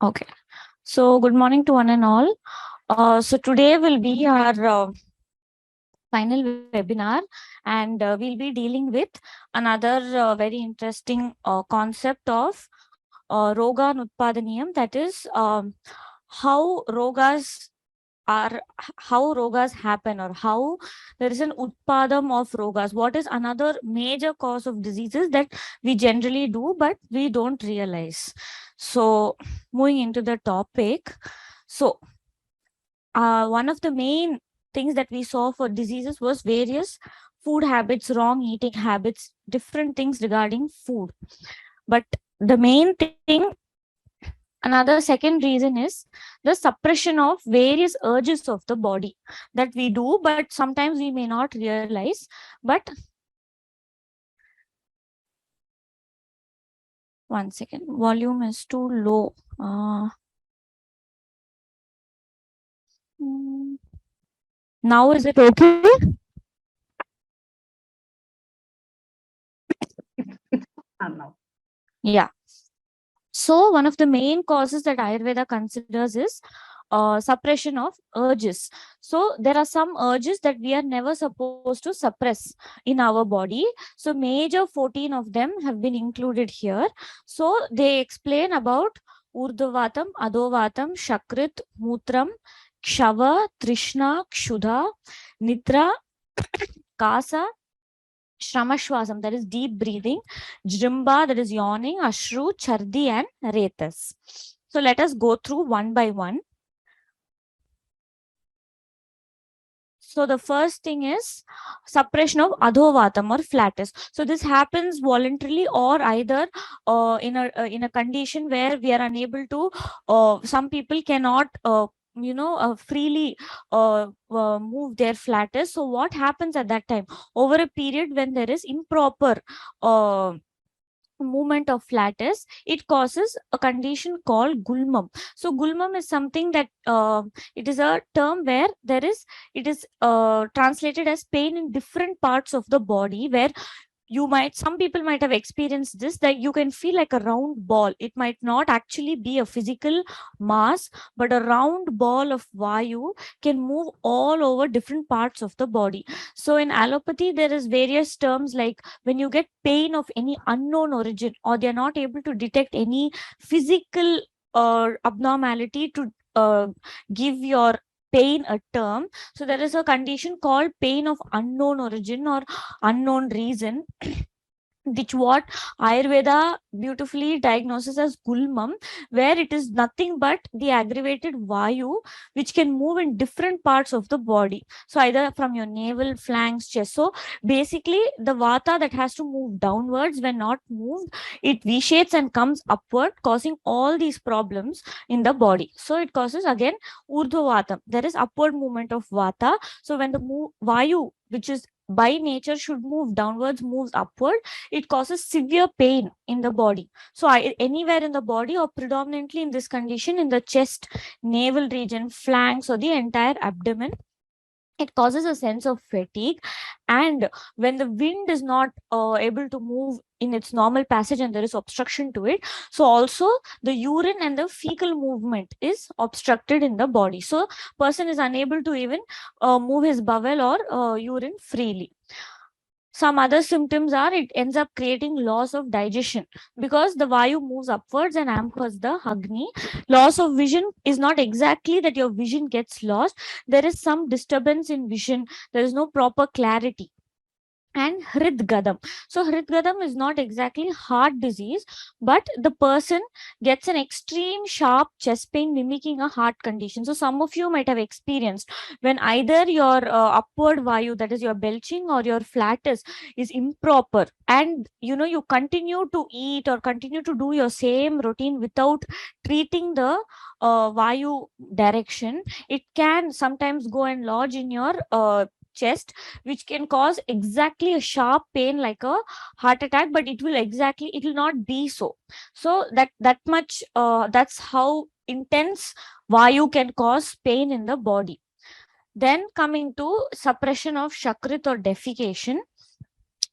Okay. So, good morning to one and all. So, today will be our final webinar, and we'll be dealing with another very interesting concept of Roganutpadaniyam, that is, how rogas are how rogas happen, or how there is an utpadam of rogas. What is another major cause of diseases that we generally do but we don't realize? So, moving into the topic, so one of the main things that we saw for diseases was various food habits, wrong eating habits, different things regarding food. But the main thing, another second reason, is the suppression of various urges of the body that we do, but sometimes we may not realize. But one second, volume is too low. Now is it okay? Now. Yeah. So one of the main causes that Ayurveda considers is suppression of urges. So there are some urges that we are never supposed to suppress in our body. So major 14 of them have been included here. So they explain about Urdhvatam, Adhovatam, Shakrit, Mutram, Kshava, Trishna, Kshudha, Nidra, Kasa, Shramashwasam, that is deep breathing, Jrimba, that is yawning, Ashru, Chardi, and Retas. So let us go through one by one. So the first thing is suppression of adhovatam or flatus. So this happens voluntarily or either in a condition where we are unable to. Some people cannot. Freely move their flatus. So what happens at that time? Over a period when there is improper movement of flatus, it causes a condition called Gulmum. So Gulmum is something that it is a term where it is translated as pain in different parts of the body, where some people might have experienced this, that you can feel like a round ball. It might not actually be a physical mass, but a round ball of vayu can move all over different parts of the body. So in allopathy, there is various terms, like when you get pain of any unknown origin, or they're not able to detect any physical abnormality to give your pain a term. So there is a condition called pain of unknown origin or unknown reason, which what Ayurveda beautifully diagnoses as Gulmum, where it is nothing but the aggravated vayu which can move in different parts of the body. So either from your navel, flanks, chest. So basically the vata that has to move downwards, when not moved, it V-shapes and comes upward, causing all these problems in the body. So it causes again urdhva. There is upward movement of vata. So when the vayu, which is by nature should move downwards, moves upward, it causes severe pain in the body. So anywhere in the body, or predominantly in this condition in the chest, navel region, flanks, or the entire abdomen, it causes a sense of fatigue. And when the wind is not able to move in its normal passage and there is obstruction to it, so also the urine and the fecal movement is obstructed in the body. So person is unable to even move his bowel or urine freely. Some other symptoms are, it ends up creating loss of digestion because the vayu moves upwards and hampers the agni. Loss of vision is not exactly that your vision gets lost. There is some disturbance in vision. There is no proper clarity. And hridgadam. So hridgadam is not exactly heart disease, but the person gets an extreme sharp chest pain mimicking a heart condition. So some of you might have experienced when either your upward vayu, that is your belching, or your flatus is improper, and you continue to eat or continue to do your same routine without treating the vayu direction. It can sometimes go and lodge in your chest, which can cause exactly a sharp pain like a heart attack, but it will not be so. So that much, that's how intense vayu can cause pain in the body. Then coming to suppression of shakrit or defecation,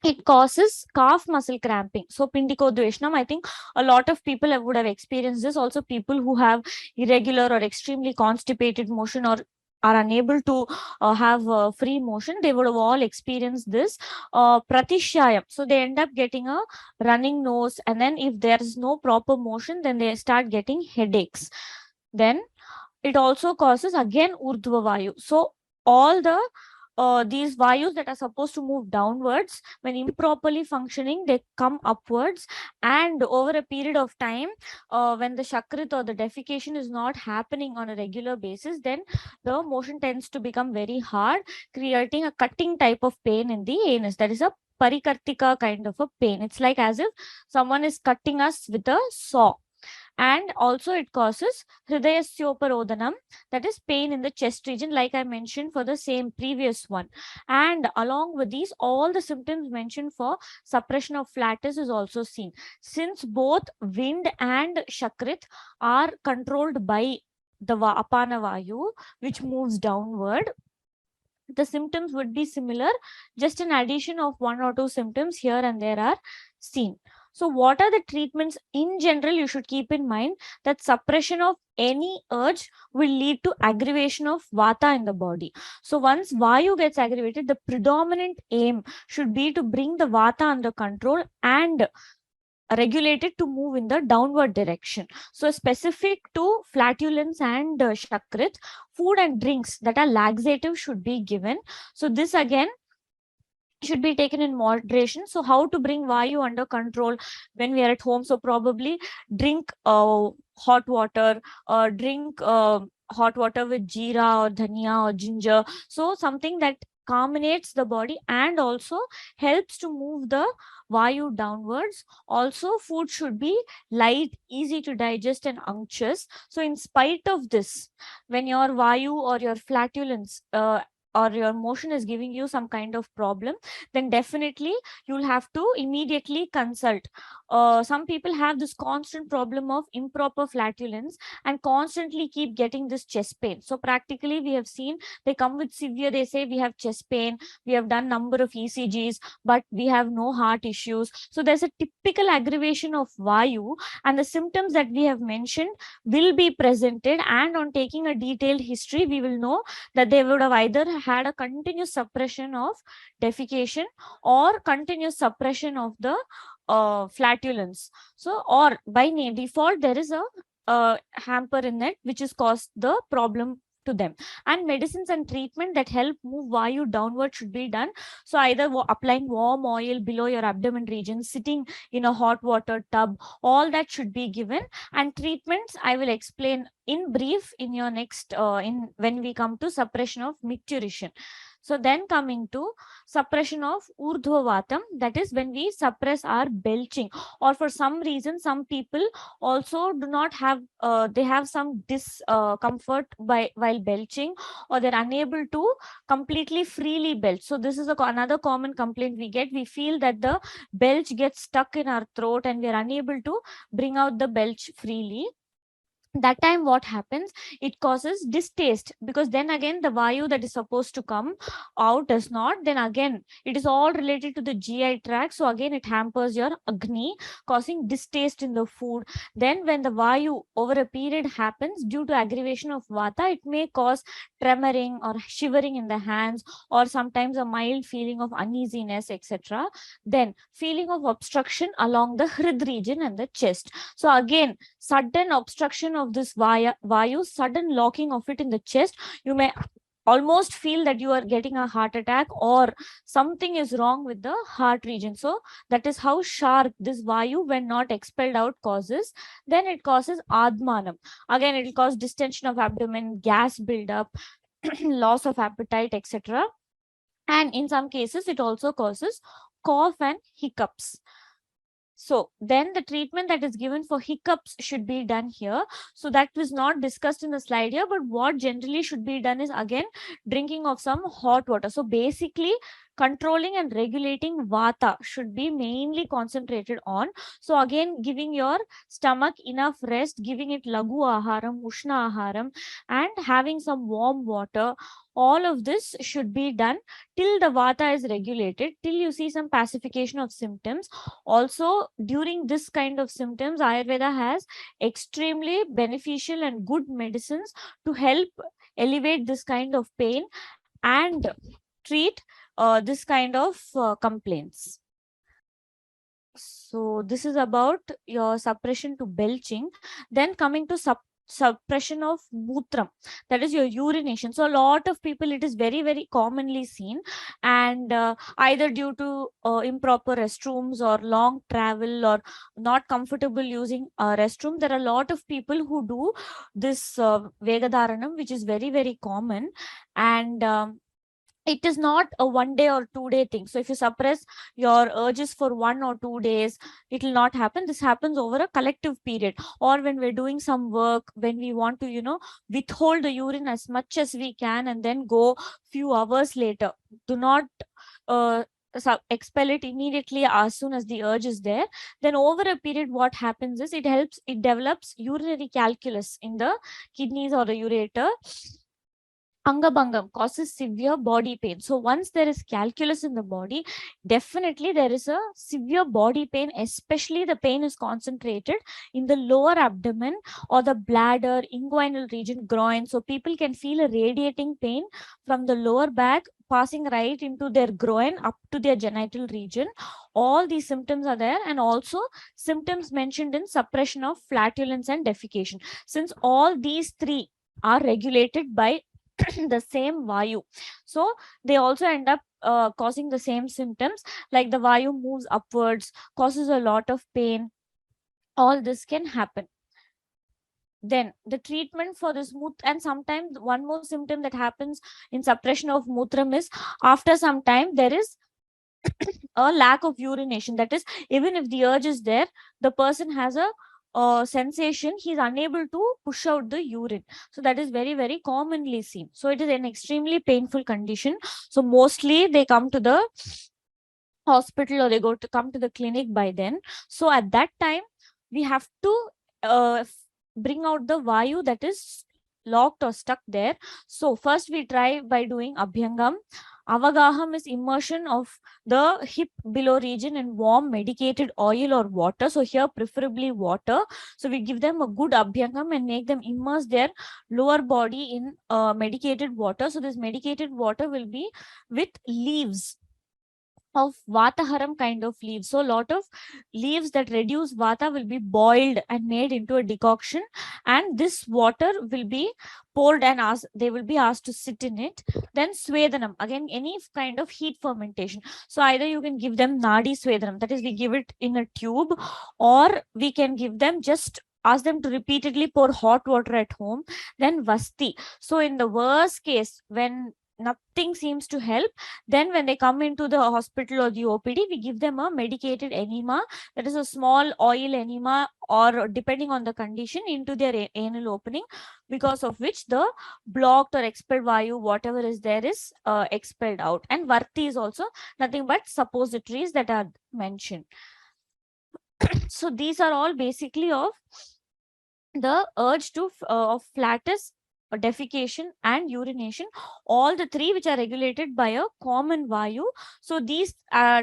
it causes calf muscle cramping. So pindikodveshanam, I think a lot of people would have experienced this. Also, people who have irregular or extremely constipated motion, or are unable to have free motion, they would have all experienced this pratishyayam. So they end up getting a running nose, and then if there is no proper motion, then they start getting headaches. Then it also causes again urdhva vayu. So all these vayus that are supposed to move downwards, when improperly functioning, they come upwards, and over a period of time, when the shakrit or the defecation is not happening on a regular basis, then the motion tends to become very hard, creating a cutting type of pain in the anus. That is a parikartika kind of a pain. It's like as if someone is cutting us with a saw. And also it causes hridayasyoparodhanam, that is pain in the chest region, like I mentioned for the same previous one. And along with these, all the symptoms mentioned for suppression of flatus is also seen. Since both wind and shakrit are controlled by the apana vayu, which moves downward, the symptoms would be similar. Just an addition of one or two symptoms here and there are seen. So what are the treatments in general? You should keep in mind that suppression of any urge will lead to aggravation of vata in the body. So once vayu gets aggravated, the predominant aim should be to bring the vata under control and regulated to move in the downward direction. So specific to flatulence and shakrit, food and drinks that are laxative should be given. So this again should be taken in moderation. So how to bring vayu under control when we are at home? So probably drink hot water, drink hot water with jeera or dhania or ginger. So something that calmates the body and also helps to move the vayu downwards. Also, food should be light, easy to digest and unctuous. So in spite of this, when your vayu or your flatulence or your motion is giving you some kind of problem, then definitely you'll have to immediately consult. Some people have this constant problem of improper flatulence and constantly keep getting this chest pain. So practically we have seen they come with severe, they say we have chest pain, we have done number of ECGs, but we have no heart issues. So there's a typical aggravation of vayu, and the symptoms that we have mentioned will be presented, and on taking a detailed history, we will know that they would have either had a continuous suppression of defecation or continuous suppression of the flatulence. So, or by default, there is a hamper in it which has caused the problem to them. And medicines and treatment that help move vayu downward should be done. So either applying warm oil below your abdomen region, sitting in a hot water tub, all that should be given. And treatments I will explain in brief in your next in when we come to suppression of micturition. So then coming to suppression of urdhva, that is when we suppress our belching, or for some reason some people also do not have they have some discomfort by while belching, or they're unable to completely freely belch. So this is another common complaint we get. We feel that the belch gets stuck in our throat and we're unable to bring out the belch freely. That time what happens, it causes distaste, because then again the vayu that is supposed to come out does not. Then again it is all related to the GI tract, so again it hampers your agni, causing distaste in the food. Then when the vayu over a period happens due to aggravation of vata, it may cause tremoring or shivering in the hands, or sometimes a mild feeling of uneasiness, etc. Then feeling of obstruction along the hrid region and the chest. So again, sudden obstruction of this vayu, sudden locking of it in the chest, you may almost feel that you are getting a heart attack or something is wrong with the heart region. So that is how sharp this vayu, when not expelled out, causes. Then it causes admanam. Again, it will cause distension of abdomen, gas buildup, loss of appetite, etc. And in some cases, it also causes cough and hiccups. So then the treatment that is given for hiccups should be done here. So that was not discussed in the slide here, but what generally should be done is again drinking of some hot water. So basically controlling and regulating vata should be mainly concentrated on. So again, giving your stomach enough rest, giving it lagu aharam, ushna aharam, and having some warm water. All of this should be done till the vata is regulated, till you see some pacification of symptoms. Also, during this kind of symptoms, Ayurveda has extremely beneficial and good medicines to help elevate this kind of pain and treat this kind of complaints. So this is about your suppression to belching. Then coming to suppression of mutram, that is your urination. So a lot of people, it is very, very commonly seen, and either due to improper restrooms or long travel or not comfortable using restroom, there are a lot of people who do this vegadaranam, which is very, very common. And it is not a 1 day or 2 day thing. So if you suppress your urges for 1 or 2 days, it will not happen. This happens over a collective period, or when we're doing some work, when we want to withhold the urine as much as we can and then go few hours later. Do not expel it immediately as soon as the urge is there. Then over a period, what happens is it develops urinary calculus in the kidneys or the ureter. Angabhangam causes severe body pain. So once there is calculus in the body, definitely there is a severe body pain, especially the pain is concentrated in the lower abdomen or the bladder, inguinal region, groin. So people can feel a radiating pain from the lower back passing right into their groin up to their genital region. All these symptoms are there, and also symptoms mentioned in suppression of flatulence and defecation. Since all these three are regulated by the same vayu, so they also end up causing the same symptoms, like the vayu moves upwards, causes a lot of pain. All this can happen. Then the treatment for this and sometimes one more symptom that happens in suppression of mutram is, after some time there is a lack of urination. That is, even if the urge is there, the person has a sensation he's unable to push out the urine. So that is very, very commonly seen. So it is an extremely painful condition. So mostly they come to the hospital or they come to the clinic by then. So at that time, we have to bring out the vayu that is locked or stuck there. So first we try by doing Abhyangam. Avagaham is immersion of the hip below region in warm medicated oil or water. So here preferably water. So we give them a good Abhyangam and make them immerse their lower body in medicated water. So this medicated water will be with leaves of Vataharam kind of leaves. So a lot of leaves that reduce Vata will be boiled and made into a decoction, and this water will be poured and they will be asked to sit in it. Then Swedanam, again any kind of heat fermentation. So either you can give them Nadi Swedanam, that is we give it in a tube, or we can give them just ask them to repeatedly pour hot water at home. Then Vasti. So in the worst case, when nothing seems to help, then when they come into the hospital or the OPD, we give them a medicated enema, that is a small oil enema, or depending on the condition, into their anal opening, because of which the blocked or expelled vayu, whatever is there, is expelled out. And Varti is also nothing but suppositories that are mentioned. So these are all basically of the urge to of flatus, defecation and urination, all the three which are regulated by a common vayu. So these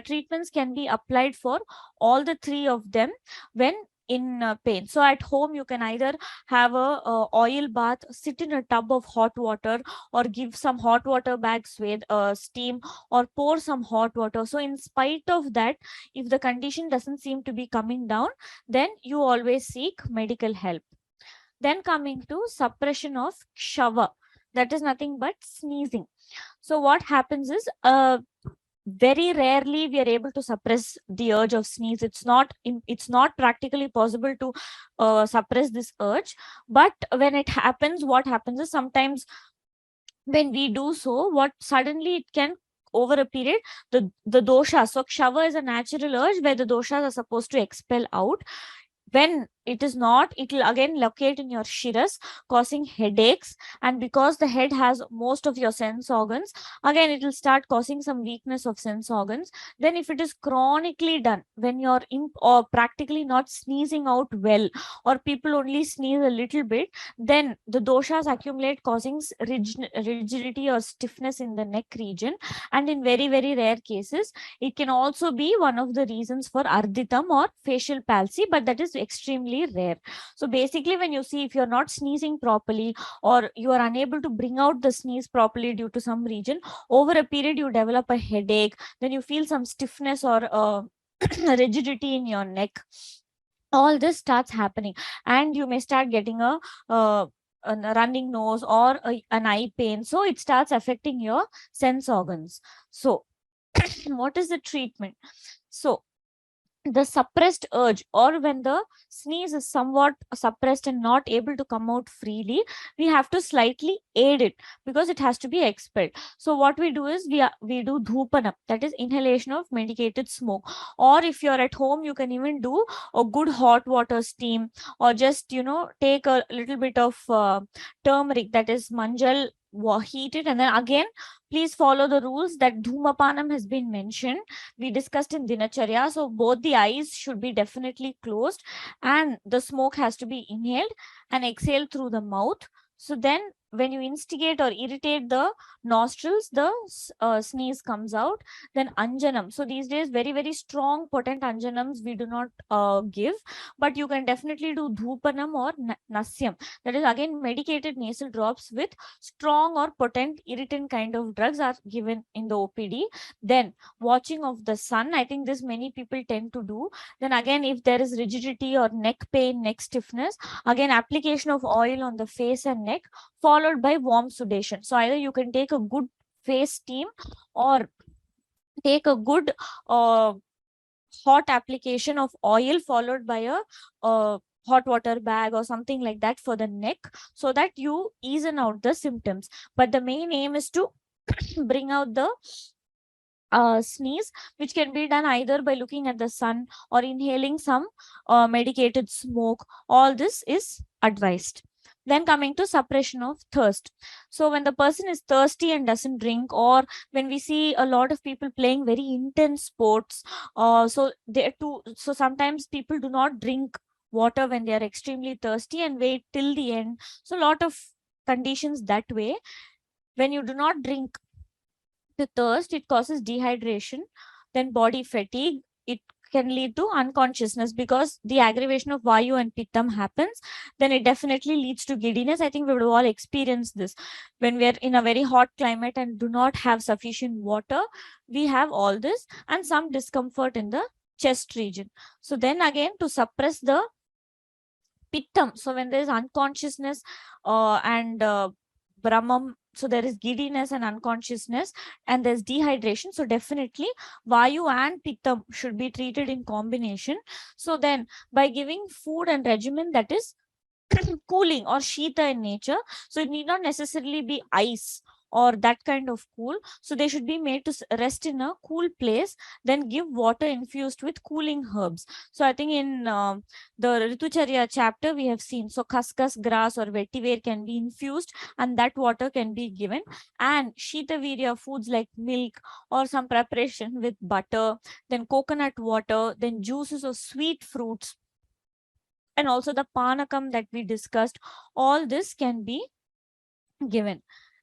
treatments can be applied for all the three of them when in pain. So at home you can either have a oil bath, sit in a tub of hot water, or give some hot water bags with steam, or pour some hot water. So in spite of that, if the condition doesn't seem to be coming down, then you always seek medical help. Then coming to suppression of shava, that is nothing but sneezing. So what happens is, very rarely we are able to suppress the urge of sneeze. It's not practically possible to suppress this urge. But when it happens, what happens is, sometimes when we do so, what suddenly it can, over a period, the dosha. So shava is a natural urge where the doshas are supposed to expel out. When it is not, it will again locate in your shiras, causing headaches. And because the head has most of your sense organs, again it will start causing some weakness of sense organs. Then if it is chronically done, when you're or practically not sneezing out well, or people only sneeze a little bit, then the doshas accumulate, causing rigidity or stiffness in the neck region. And in very very rare cases, it can also be one of the reasons for ardhitam or facial palsy, but that is extremely rare. So basically, when you see if you're not sneezing properly, or you are unable to bring out the sneeze properly due to some region, over a period you develop a headache, then you feel some stiffness or rigidity in your neck. All this starts happening, and you may start getting a running nose or an eye pain. So it starts affecting your sense organs. So what is the treatment? So the suppressed urge, or when the sneeze is somewhat suppressed and not able to come out freely, we have to slightly aid it, because it has to be expelled. So what we do is we do dhupanam, that is inhalation of medicated smoke. Or if you're at home, you can even do a good hot water steam, or just take a little bit of turmeric, that is manjal, heat it, and then again please follow the rules that dhumapanam has been mentioned, we discussed in dinacharya. So both the eyes should be definitely closed, and the smoke has to be inhaled and exhaled through the mouth. So then when you instigate or irritate the nostrils, the sneeze comes out. Then anjanam, so these days very very strong potent anjanams we do not give, but you can definitely do dhupanam or nasyam, that is again medicated nasal drops with strong or potent irritant kind of drugs are given in the OPD. Then watching of the sun, I think this many people tend to do. Then again, if there is rigidity or neck pain, neck stiffness, again application of oil on the face and neck, followed by warm sudation. So either you can take a good face steam, or take a good hot application of oil followed by a hot water bag or something like that for the neck, so that you easen out the symptoms. But the main aim is to bring out the sneeze, which can be done either by looking at the sun or inhaling some medicated smoke. All this is advised. Then coming to suppression of thirst. So when the person is thirsty and doesn't drink, or when we see a lot of people playing very intense sports, so sometimes people do not drink water when they are extremely thirsty and wait till the end. So a lot of conditions that way. When you do not drink to thirst, it causes dehydration, then body fatigue. It can lead to unconsciousness, because the aggravation of vayu and pittam happens. Then it definitely leads to giddiness. I think we would all experience this when we are in a very hot climate and do not have sufficient water. We have all this, and some discomfort in the chest region. So then again, to suppress the pittam, so when there is unconsciousness and brahmam, so there is giddiness and unconsciousness, and there's dehydration. So definitely vayu and pitta should be treated in combination. So then by giving food and regimen that is cooling or shita in nature, so it need not necessarily be ice or that kind of cool. So they should be made to rest in a cool place, then give water infused with cooling herbs. So I think in the Ritucharya chapter we have seen, so khaskhas grass or vetiver can be infused, and that water can be given. And shitavirya foods like milk or some preparation with butter, then coconut water, then juices of sweet fruits, and also the panakam that we discussed, all this can be given.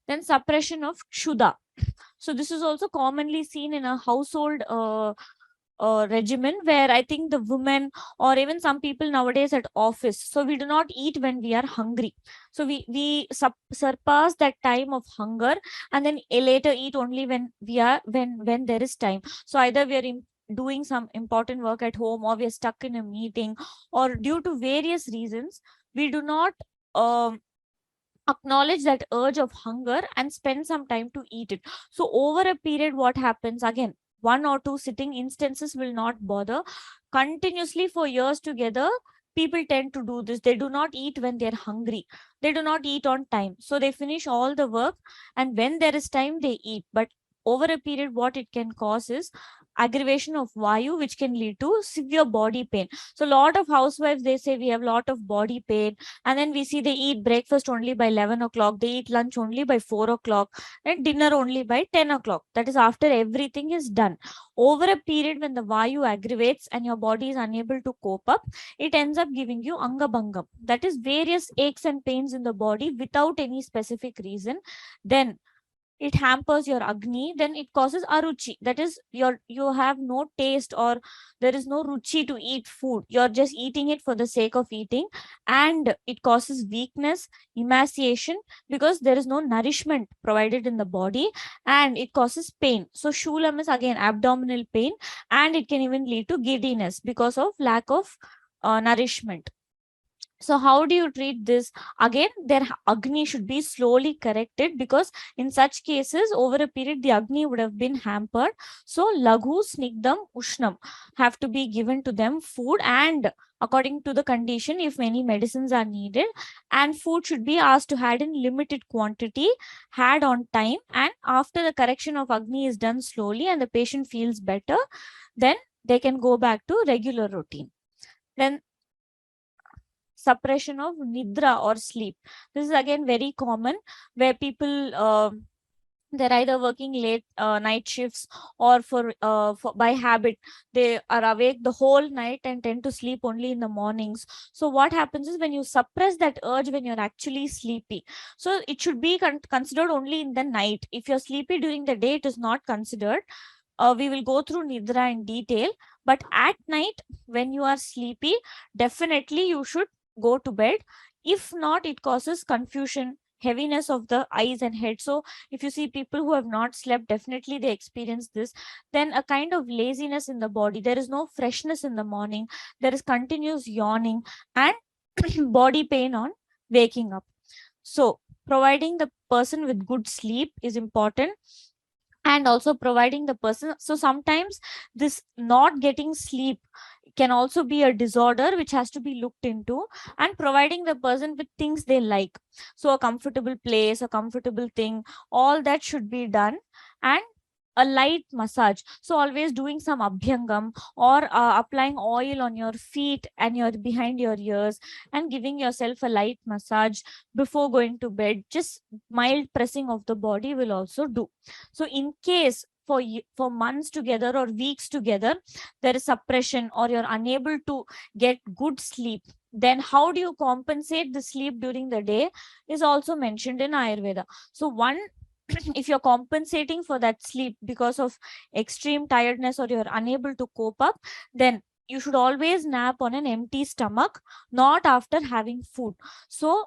Then suppression of kshuda. So this is also commonly seen in a household regimen, where I think the women or even some people nowadays at office, so we do not eat when we are hungry. So we surpass that time of hunger, and then later eat only when we are when there is time. So either we are doing some important work at home, or we are stuck in a meeting, or due to various reasons we do not um acknowledge that urge of hunger and spend some time to eat it. So over a period, what happens again, one or two sitting instances will not bother. Continuously for years together, people tend to do this. They do not eat when they're hungry, they do not eat on time, so they finish all the work, and when there is time they eat. But over a period, what it can cause is aggravation of vayu, which can lead to severe body pain. So a lot of housewives, they say we have a lot of body pain, and then we see they eat breakfast only by 11 o'clock, they eat lunch only by 4 o'clock, and dinner only by 10 o'clock. That is after everything is done. Over a period, when the vayu aggravates and your body is unable to cope up, it ends up giving you angabhangam, that is various aches and pains in the body without any specific reason. Then it hampers your agni, then it causes aruchi, that is you have no taste, or there is no ruchi to eat food, you're just eating it for the sake of eating. And it causes weakness, emaciation, because there is no nourishment provided in the body. And it causes pain. So shulam is again abdominal pain, and it can even lead to giddiness because of lack of nourishment. So how do you treat this? Again, their agni should be slowly corrected, because in such cases, over a period, the agni would have been hampered. So laghu, snigdam, ushnam have to be given to them, food, and according to the condition, if any medicines are needed, and food should be asked to had in limited quantity, had on time, and after the correction of agni is done slowly and the patient feels better, then they can go back to regular routine. Then suppression of nidra or sleep. This is again very common, where people they're either working late night shifts, or for by habit they are awake the whole night and tend to sleep only in the mornings. So what happens is, when you suppress that urge when you're actually sleepy, so it should be considered only in the night. If you're sleepy during the day, it is not considered. We will go through nidra in detail, but at night when you are sleepy, definitely you should go to bed. If not, it causes confusion, heaviness of the eyes and head. So if you see people who have not slept, definitely they experience this. Then a kind of laziness in the body, there is no freshness in the morning, there is continuous yawning, and body pain on waking up. So providing the person with good sleep is important, and also providing the person. So sometimes this not getting sleep can also be a disorder which has to be looked into, and providing the person with things they like, so a comfortable place, a comfortable thing, all that should be done. And a light massage, so always doing some abhyangam, or applying oil on your feet and your behind your ears, and giving yourself a light massage before going to bed. Just mild pressing of the body will also do. So in case for months together or weeks together there is suppression, or you're unable to get good sleep, then how do you compensate the sleep during the day is also mentioned in Ayurveda. So one, if you're compensating for that sleep because of extreme tiredness, or you're unable to cope up, then you should always nap on an empty stomach, not after having food. So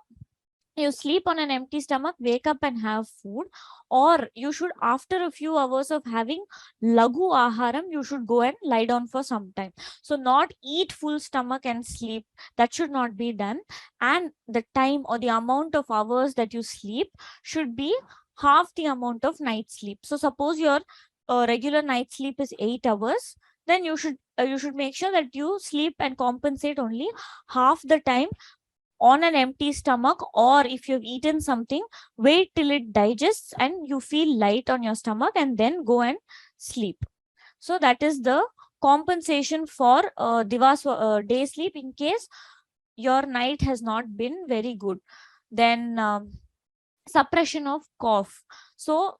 you sleep on an empty stomach, wake up and have food, or you should, after a few hours of having lagu aharam, you should go and lie down for some time. So not eat full stomach and sleep, that should not be done. And the time or the amount of hours that you sleep should be half the amount of night sleep. So suppose your regular night sleep is 8 hours, then you should make sure that you sleep and compensate only half the time on an empty stomach, or if you've eaten something, wait till it digests and you feel light on your stomach, and then go and sleep. So that is the compensation for day sleep, in case your night has not been very good. Then suppression of cough. So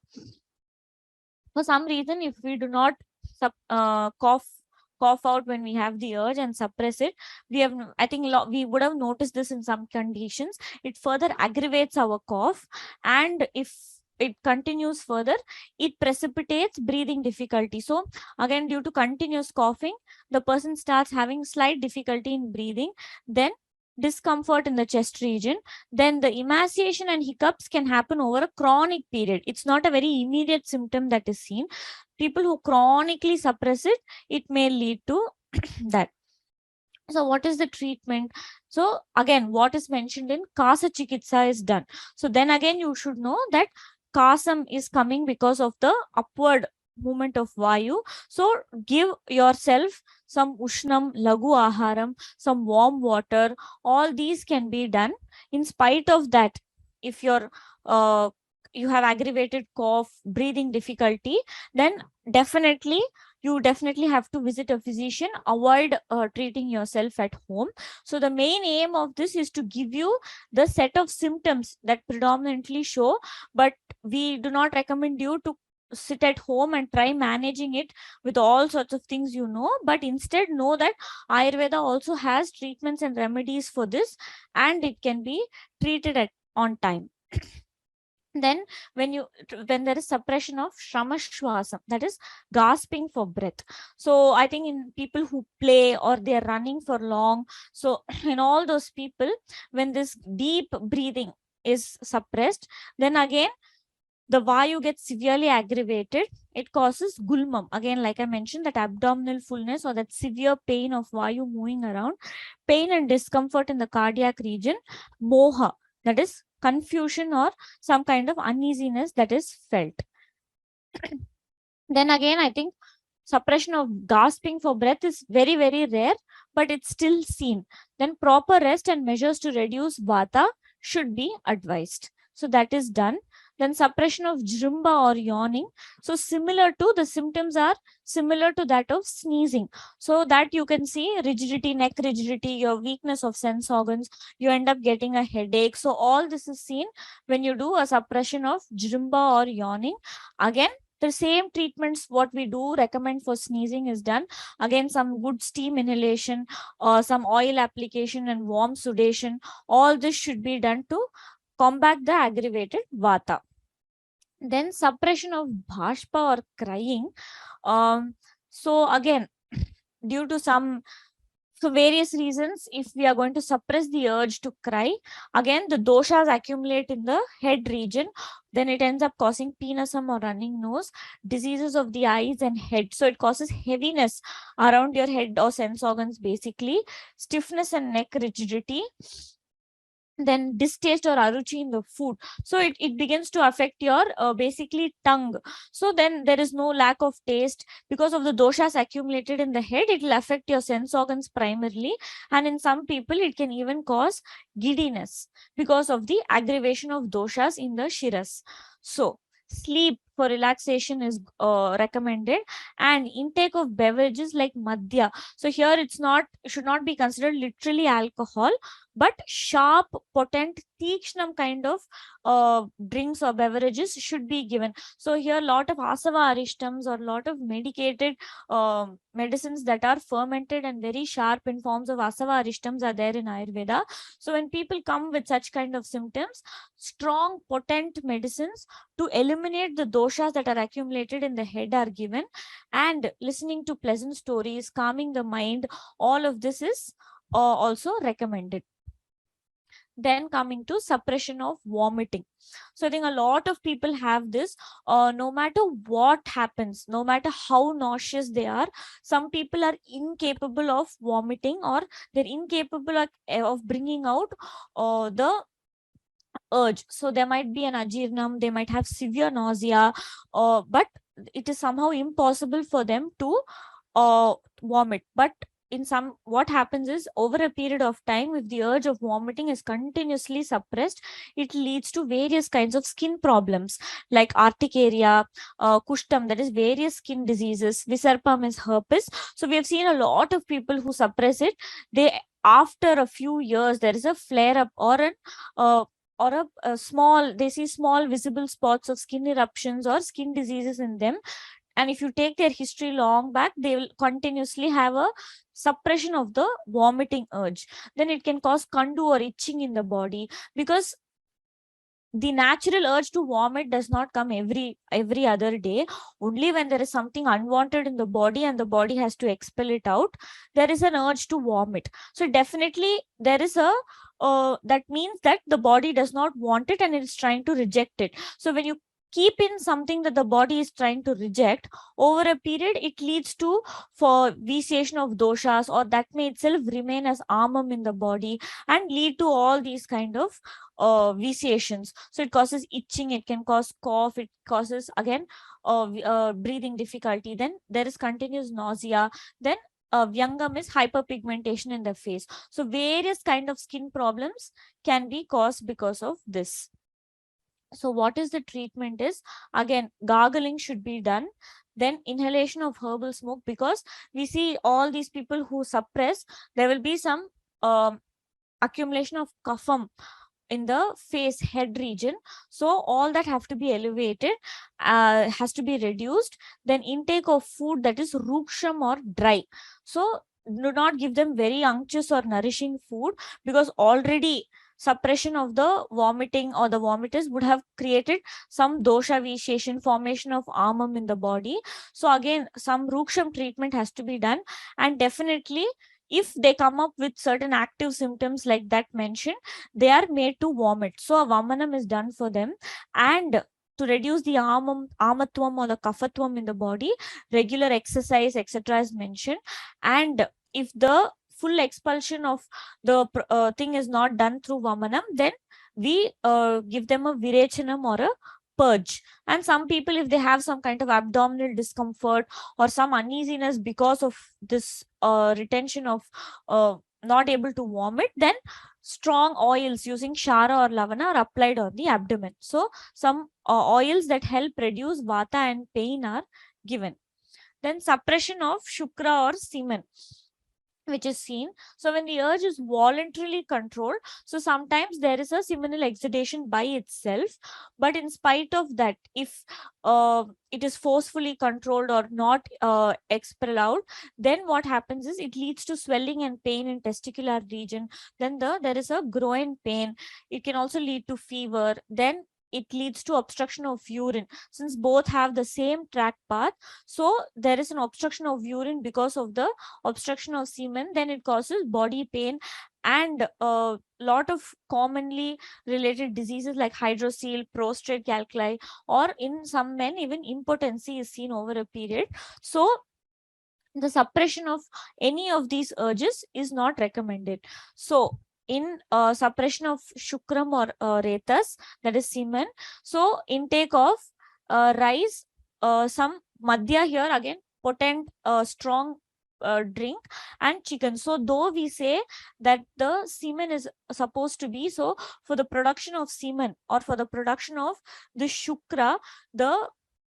for some reason, if we do not cough out when we have the urge and suppress it, we have, I think we would have noticed this in some conditions, it further aggravates our cough. And if it continues further, it precipitates breathing difficulty. So again, due to continuous coughing, the person starts having slight difficulty in breathing, then discomfort in the chest region. Then the emaciation and hiccups can happen over a chronic period. It's not a very immediate symptom that is seen. People who chronically suppress it, it may lead to that. So what is the treatment? So again, what is mentioned in Kasa Chikitsa is done. So then again, you should know that Kasam is coming because of the upward movement of Vayu. So give yourself some Ushnam, Lagu Aharam, some warm water. All these can be done. In spite of that, if you're you have aggravated cough, breathing difficulty, then definitely you definitely have to visit a physician. Avoid treating yourself at home. So the main aim of this is to give you the set of symptoms that predominantly show, but we do not recommend you to sit at home and try managing it with all sorts of things, but instead know that Ayurveda also has treatments and remedies for this, and it can be treated at on time. Then when there is suppression of shramashwasam, that is gasping for breath. So I think in people who play or they're running for long, so in all those people, when this deep breathing is suppressed, then again the vayu gets severely aggravated. It causes gulmum. Again, like I mentioned, that abdominal fullness or that severe pain of vayu moving around, pain and discomfort in the cardiac region, moha, that is confusion or some kind of uneasiness that is felt. Then again, I think suppression of gasping for breath is very, very rare, but it's still seen. Then proper rest and measures to reduce vata should be advised. So that is done. Then suppression of jrimba or yawning. So the symptoms are similar to that of sneezing. So that you can see rigidity, neck rigidity, your weakness of sense organs, you end up getting a headache. So all this is seen when you do a suppression of jrimba or yawning. Again, the same treatments what we do recommend for sneezing is done. Again, some good steam inhalation, some oil application and warm sudation, all this should be done to combat the aggravated vata. Then suppression of bhashpa or crying. So again, due to various reasons, if we are going to suppress the urge to cry, again the doshas accumulate in the head region, then it ends up causing penasam or running nose, diseases of the eyes and head. So it causes heaviness around your head or sense organs, basically stiffness and neck rigidity, then distaste or aruchi in the food. So it begins to affect your basically tongue. So then there is no lack of taste because of the doshas accumulated in the head. It will affect your sense organs primarily, and in some people it can even cause giddiness because of the aggravation of doshas in the shiras. So sleep for relaxation is recommended, and intake of beverages like madhya. So here should not be considered literally alcohol, but sharp, potent, tikshnam kind of drinks or beverages should be given. So here a lot of asava arishtams or a lot of medicated medicines that are fermented and very sharp in forms of asava arishtams are there in Ayurveda. So when people come with such kind of symptoms, strong, potent medicines to eliminate the doshas that are accumulated in the head are given, and listening to pleasant stories, calming the mind, all of this is also recommended. Then coming to suppression of vomiting. So I think a lot of people have this, no matter what happens, no matter how nauseous they are, some people are incapable of vomiting, or they're incapable of bringing out the urge. So there might be an ajirnam, they might have severe nausea, but it is somehow impossible for them to vomit. But in some, what happens is, over a period of time, if the urge of vomiting is continuously suppressed, it leads to various kinds of skin problems like urticaria, kushtam, that is various skin diseases, visarpam is herpes. So we have seen a lot of people who suppress it, they, after a few years, there is a flare up or a small, they see small visible spots of skin eruptions or skin diseases in them. And if you take their history long back, they will continuously have a suppression of the vomiting urge. Then it can cause kandu or itching in the body, because the natural urge to vomit does not come every other day. Only when there is something unwanted in the body and the body has to expel it out, there is an urge to vomit. So definitely there is a that means that the body does not want it and it is trying to reject it. So when you keep in something that the body is trying to reject, over a period it leads to for vitiation of doshas, or that may itself remain as amam in the body and lead to all these kind of vitiations. So it causes itching, it can cause cough, it causes again breathing difficulty, then there is continuous nausea, then Abhyangam is hyperpigmentation in the face. So various kind of skin problems can be caused because of this. So what is the treatment is, again, gargling should be done. Then inhalation of herbal smoke, because we see all these people who suppress, there will be some accumulation of kapham in the face head region, so all that have to be elevated, has to be reduced. Then intake of food that is ruksham or dry, so do not give them very unctuous or nourishing food, because already suppression of the vomiting or the vomitus would have created some dosha vitiation, formation of amam in the body. So again, some ruksham treatment has to be done. And definitely, if they come up with certain active symptoms like that mentioned, they are made to vomit. So a vamanam is done for them. And to reduce the amatvam or the kaphatvam in the body, regular exercise, etc. is mentioned. And if the full expulsion of the thing is not done through vamanam, then we give them a virechanam or a purge. And some people, if they have some kind of abdominal discomfort or some uneasiness because of this retention of not able to vomit, then strong oils using shara or lavana are applied on the abdomen. So some oils that help reduce vata and pain are given. Then suppression of shukra or semen, which is seen. So when the urge is voluntarily controlled, so sometimes there is a seminal exudation by itself, but in spite of that, if it is forcefully controlled or not expelled out, then what happens is it leads to swelling and pain in testicular region. Then there is a groin pain. It can also lead to fever. Then it leads to obstruction of urine, since both have the same track path. So there is an obstruction of urine because of the obstruction of semen. Then it causes body pain and a lot of commonly related diseases like hydrocele, prostate calculi, or in some men even impotency is seen over a period. So the suppression of any of these urges is not recommended. So in suppression of shukram or retas, that is semen, so intake of rice, some madhya here again, potent strong drink, and chicken. So though we say that the semen is supposed to be, so for the production of semen or for the production of the shukra, the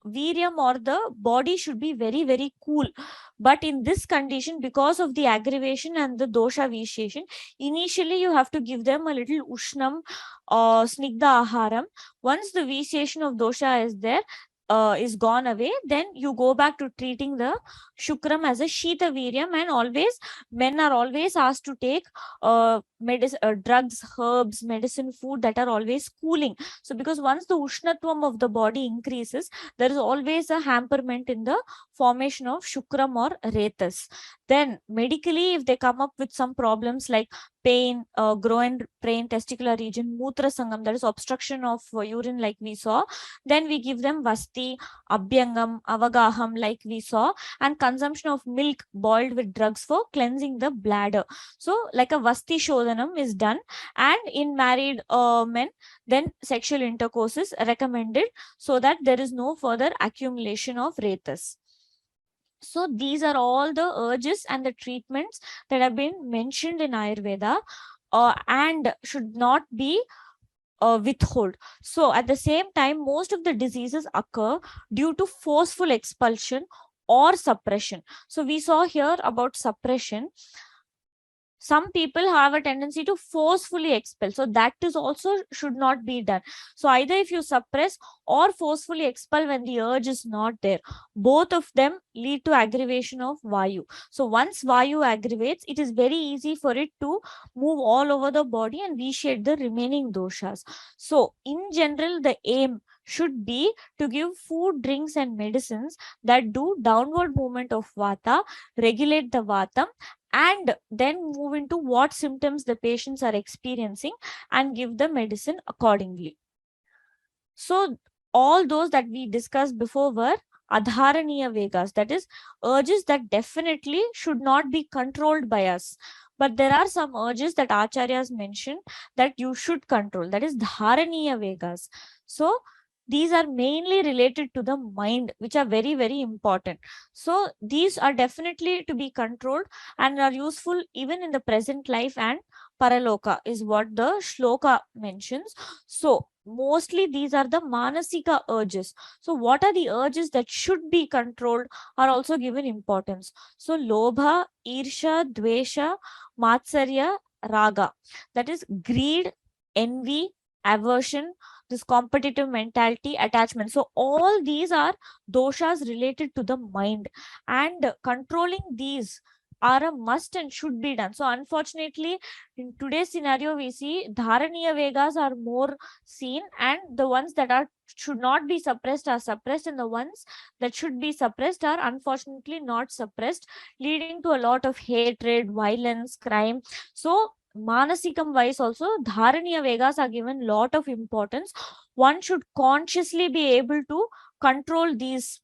virium or the body should be very very cool. But in this condition, because of the aggravation and the dosha vitiation, initially you have to give them a little ushnam, snigdha aharam. Once the vitiation of dosha is there, is gone away, then you go back to treating the shukram as a shita virium. And always, men are always asked to take drugs, herbs, medicine, food that are always cooling. So because once the ushnatvam of the body increases, there is always a hamperment in the formation of shukram or retas. Then medically, if they come up with some problems like pain, groin pain, testicular region, mutra sangam, that is obstruction of urine like we saw, then we give them vasti, abhyangam, avagaham like we saw, and consumption of milk boiled with drugs for cleansing the bladder. So like a vasti shodhanam is done. And in married men, then sexual intercourse is recommended so that there is no further accumulation of retas. So these are all the urges and the treatments that have been mentioned in Ayurveda, and should not be withhold. So at the same time, most of the diseases occur due to forceful expulsion or suppression. So we saw here about suppression. Some people have a tendency to forcefully expel, so that is also should not be done. So either if you suppress or forcefully expel when the urge is not there, both of them lead to aggravation of vayu. So once vayu aggravates, it is very easy for it to move all over the body and vitiate the remaining doshas. So in general, the aim should be to give food, drinks, and medicines that do downward movement of vata, regulate the vatam, and then move into what symptoms the patients are experiencing and give the medicine accordingly. So all those that we discussed before were adharaniya vegas, that is urges that definitely should not be controlled by us. But there are some urges that acharyas mentioned that you should control, that is dharaniya vegas. So these are mainly related to the mind, which are very very important. So these are definitely to be controlled and are useful even in the present life and paraloka, is what the shloka mentions. So mostly these are the manasika urges. So what are the urges that should be controlled are also given importance. So lobha, irsha, dvesha, matsarya, raga, that is greed, envy, aversion, this competitive mentality, attachment. So all these are doshas related to the mind, and controlling these are a must and should be done. So unfortunately, in today's scenario, we see dharaniya vegas are more seen, and the ones that are should not be suppressed are suppressed, and the ones that should be suppressed are unfortunately not suppressed, leading to a lot of hatred, violence, crime. So manasikam wise also, dharaniya vegas are given lot of importance. One should consciously be able to control these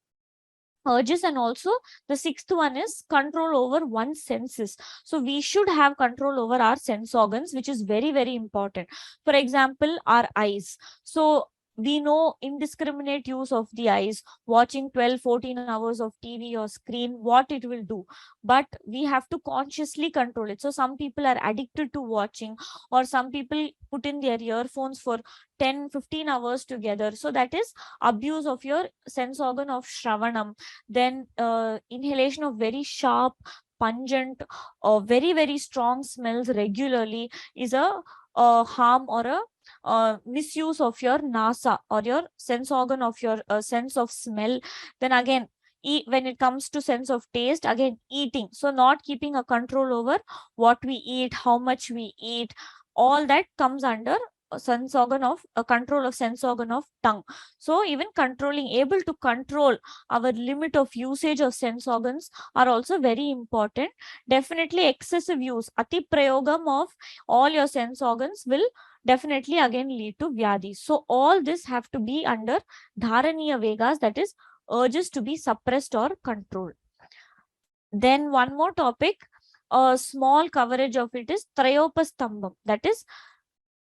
urges. And also the sixth one is control over one's senses. So we should have control over our sense organs, which is very very important. For example, our eyes. So we know indiscriminate use of the eyes, watching 12-14 hours of TV or screen, what it will do. But we have to consciously control it. So some people are addicted to watching, or some people put in their earphones for 10-15 hours together. So that is abuse of your sense organ of shravanam. Then inhalation of very sharp, pungent, or very very strong smells regularly is a harm, or a misuse of your nasa, or your sense organ of your sense of smell. Then again, when it comes to sense of taste, again eating, so not keeping a control over what we eat, how much we eat, all that comes under a sense organ of a control of sense organ of tongue. So even controlling, able to control our limit of usage of sense organs are also very important. Definitely excessive use, ati prayogam of all your sense organs will definitely again lead to vyadis. So all this have to be under dharaniya vegas, that is urges to be suppressed or controlled. Then one more topic, a small coverage of it, is trayopastambam, that is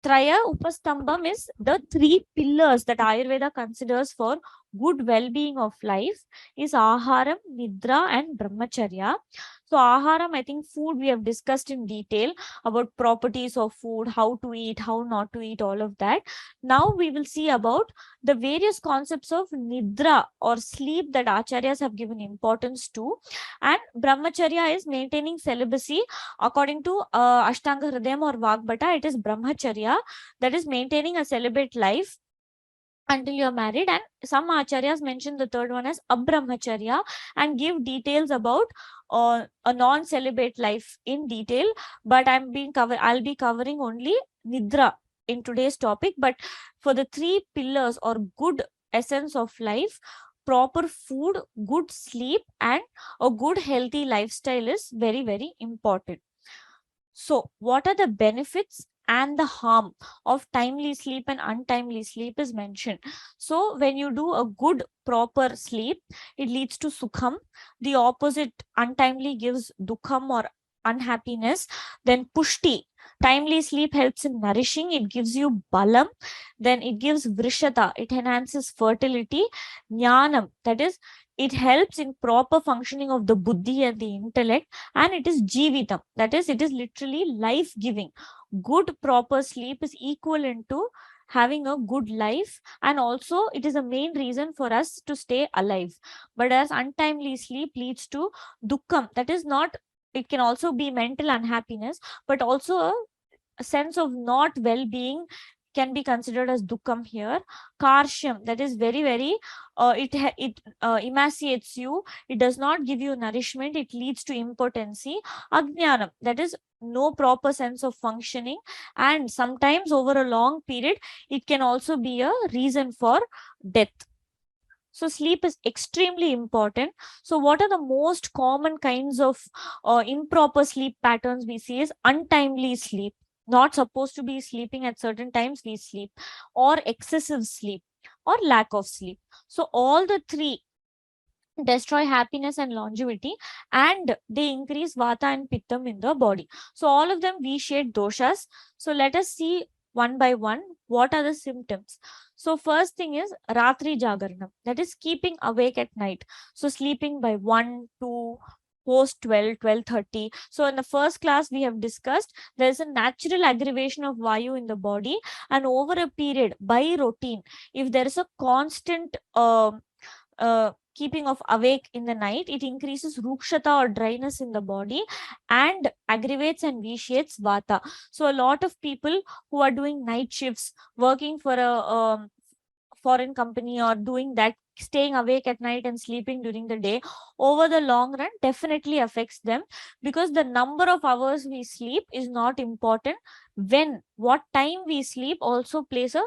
Traya Upastambam is the three pillars that Ayurveda considers for good well-being of life is Aharam, Nidra, and Brahmacharya. So Aharam, I think food we have discussed in detail about properties of food, how to eat, how not to eat, all of that. Now we will see about the various concepts of Nidra or sleep that Acharyas have given importance to. And Brahmacharya is maintaining celibacy. According to Ashtanga Hridayam or Vagbata, it is Brahmacharya, that is maintaining a celibate life until you're married. And some acharyas mention the third one as Abrahmacharya and give details about a non-celibate life in detail. But I'll be covering only Nidra in today's topic. But for the three pillars or good essence of life, proper food, good sleep, and a good healthy lifestyle is very very important. So what are the benefits and the harm of timely sleep and untimely sleep is mentioned. So when you do a good proper sleep, it leads to sukham. The opposite, untimely, gives dukham or unhappiness. Then pushti, timely sleep helps in nourishing, it gives you balam. Then it gives vrishata, it enhances fertility. Jnanam, that is, it helps in proper functioning of the buddhi and the intellect. And it is jivitam, that is, it is literally life giving. Good proper sleep is equivalent to having a good life, and also it is a main reason for us to stay alive. But as untimely sleep leads to dukkham, that is not, it can also be mental unhappiness, but also a sense of not well-being can be considered as dukkham here. Karshyam, that is very very it emaciates you, it does not give you nourishment, it leads to impotency. Ajnanam, that is no proper sense of functioning, and sometimes over a long period it can also be a reason for death. So sleep is extremely important. So what are the most common kinds of improper sleep patterns we see is untimely sleep, not supposed to be sleeping at certain times we sleep, or excessive sleep, or lack of sleep. So all the three destroy happiness and longevity, and they increase vata and pittam in the body. So all of them we shade doshas. So let us see one by one what are the symptoms. So first thing is ratri jagaranam, that is keeping awake at night. So sleeping by 1, 2, post 12:30. So in the first class we have discussed there is a natural aggravation of vayu in the body, and over a period by routine, if there is a constant keeping of awake in the night, it increases rukshata or dryness in the body and aggravates and vitiates vata. So a lot of people who are doing night shifts, working for a foreign company or doing that, staying awake at night and sleeping during the day, over the long run definitely affects them, because the number of hours we sleep is not important. What time we sleep also plays a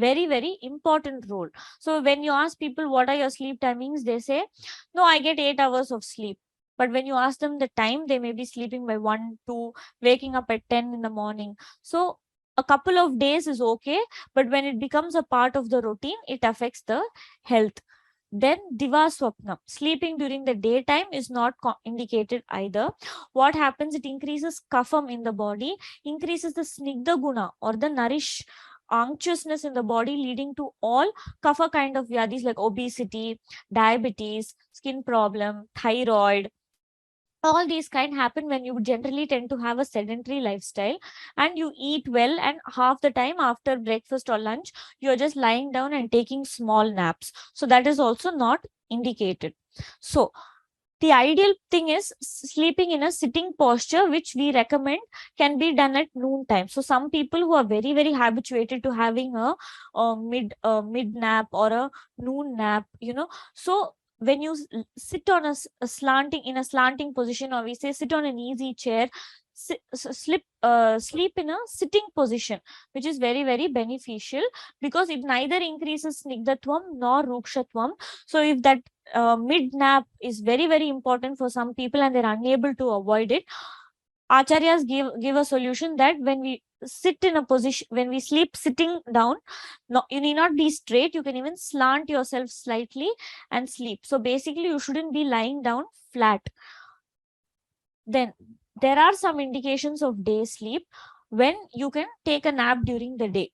very very important role. So when you ask people what are your sleep timings, they say no, I get 8 hours of sleep. But when you ask them the time, they may be sleeping by 1 2, waking up at 10 in the morning. So a couple of days is okay, but when it becomes a part of the routine, it affects the health. Then diva swapna, sleeping during the daytime, is not indicated either. What happens, it increases kapham in the body, increases the snigdha guna or the nourish anxiousness in the body, leading to all kapha kind of vyadis like obesity, diabetes, skin problem, thyroid. All these kind happen when you generally tend to have a sedentary lifestyle and you eat well, and half the time after breakfast or lunch you're just lying down and taking small naps, so that is also not indicated. So the ideal thing is sleeping in a sitting posture, which we recommend can be done at noon time. So some people who are very very habituated to having a mid nap or a noon nap, so when you sit on a slanting, in a slanting position, or we say sit on an easy chair, sleep in a sitting position, which is very very beneficial, because it neither increases snigdhatvam nor rukshatvam. So if that mid nap is very very important for some people and they're unable to avoid it, acharyas give a solution that when we sit in a position, when we sleep sitting down, no, you need not be straight, you can even slant yourself slightly and sleep. So basically you shouldn't be lying down flat. Then there are some indications of day sleep when you can take a nap during the day,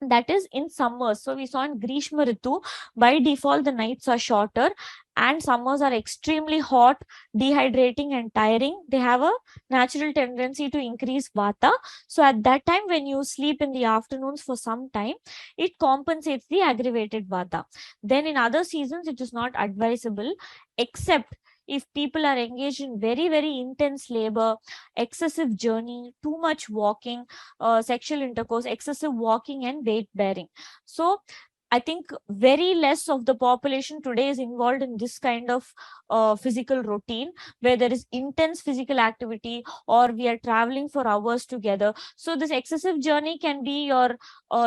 that is in summers. So we saw in Grishma Ritu, by default the nights are shorter and summers are extremely hot, dehydrating and tiring. They have a natural tendency to increase vata. So at that time, when you sleep in the afternoons for some time, it compensates the aggravated vata. Then in other seasons, it is not advisable, except if people are engaged in very very intense labor, excessive journey, too much walking, sexual intercourse, excessive walking, and weight bearing. So I think very less of the population today is involved in this kind of physical routine where there is intense physical activity or we are traveling for hours together. So this excessive journey can be your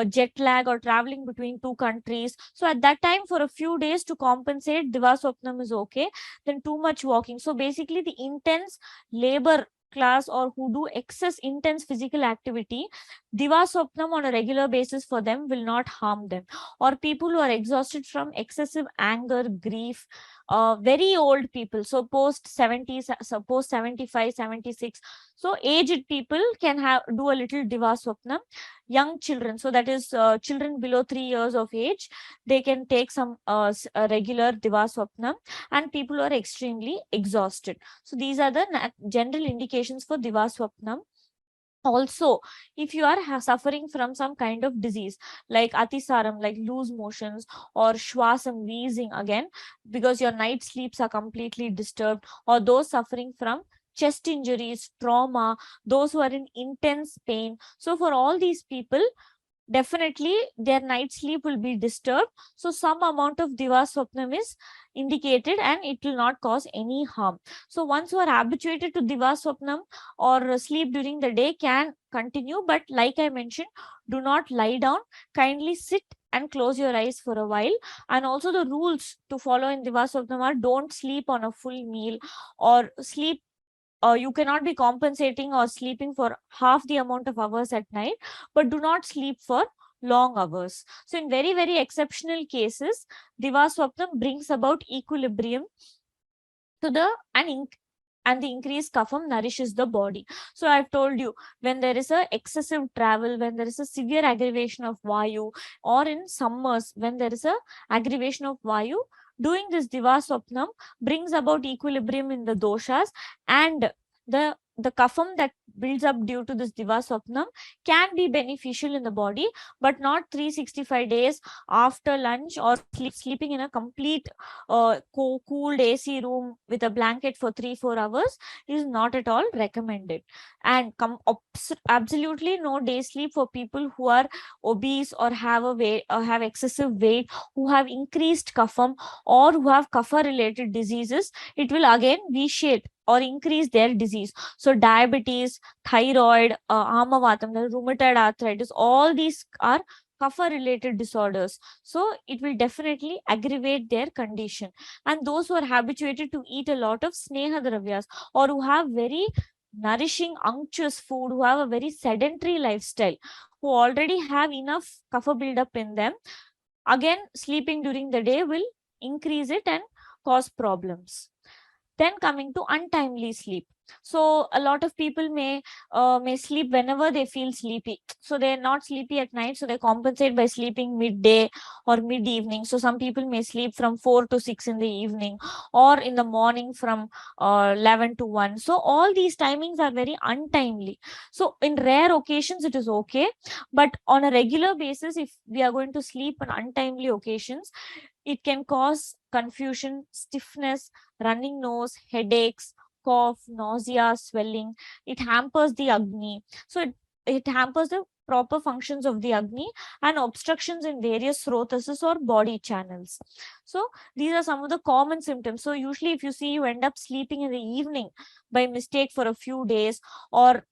jet lag or traveling between two countries. So at that time, for a few days to compensate, Divaswapnam is okay. Then too much walking. So basically, the intense labor class or who do excess intense physical activity, Divaswapnam on a regular basis for them will not harm them. Or people who are exhausted from excessive anger, grief, very old people, so post 70s, so post 75, 76. So aged people can have do a little Divaswapnam. Young children, so that is children below 3 years of age, they can take some regular Divaswapnam, and people who are extremely exhausted. So these are the general indications for Divaswapnam. Also, if you are suffering from some kind of disease like atisaram, like loose motions, or shwasam, wheezing again, because your night sleeps are completely disturbed, or those suffering from chest injuries, trauma, those who are in intense pain, so for all these people, definitely their night sleep will be disturbed. So some amount of Divaswapnam is indicated and it will not cause any harm. So once you are habituated to Divaswapnam or sleep during the day can continue, but like I mentioned, do not lie down, kindly sit and close your eyes for a while. And also the rules to follow in Divaswapnam are: don't sleep on a full meal, or sleep you cannot be compensating or sleeping for half the amount of hours at night, but do not sleep for long hours. So in very very exceptional cases, Divaswapnam brings about equilibrium to the and the increased kapham nourishes the body. So I've told you, when there is a excessive travel, when there is a severe aggravation of vayu, or in summers when there is a aggravation of vayu, Doing this Divaswapnam brings about equilibrium in the doshas, and the kapham that builds up due to this Divaswapnam can be beneficial in the body, but not 365 days after lunch or sleeping in a complete cooled AC room with a blanket for 3-4 hours is not at all recommended. And absolutely no day sleep for people who are obese or have a weight or have excessive weight, who have increased kapham, or who have kapha related diseases. It will again vitiate or increase their disease. So diabetes, thyroid, amavatam, rheumatoid arthritis, all these are kapha related disorders. So it will definitely aggravate their condition. And those who are habituated to eat a lot of sneha dravyas, or who have very nourishing unctuous food, who have a very sedentary lifestyle, who already have enough kapha buildup in them, again sleeping during the day will increase it and cause problems. Then coming to untimely sleep. So a lot of people may sleep whenever they feel sleepy. So they're not sleepy at night, so they compensate by sleeping midday or mid evening. So some people may sleep from 4 to 6 in the evening, or in the morning from 11 to 1. So all these timings are very untimely. So in rare occasions it is okay, but on a regular basis, if we are going to sleep on untimely occasions, it can cause confusion, stiffness, running nose, headaches, cough, nausea, swelling. It hampers the Agni. So it hampers the proper functions of the Agni, and obstructions in various srotases or body channels. So these are some of the common symptoms. So usually if you see you end up sleeping in the evening by mistake for a few days, or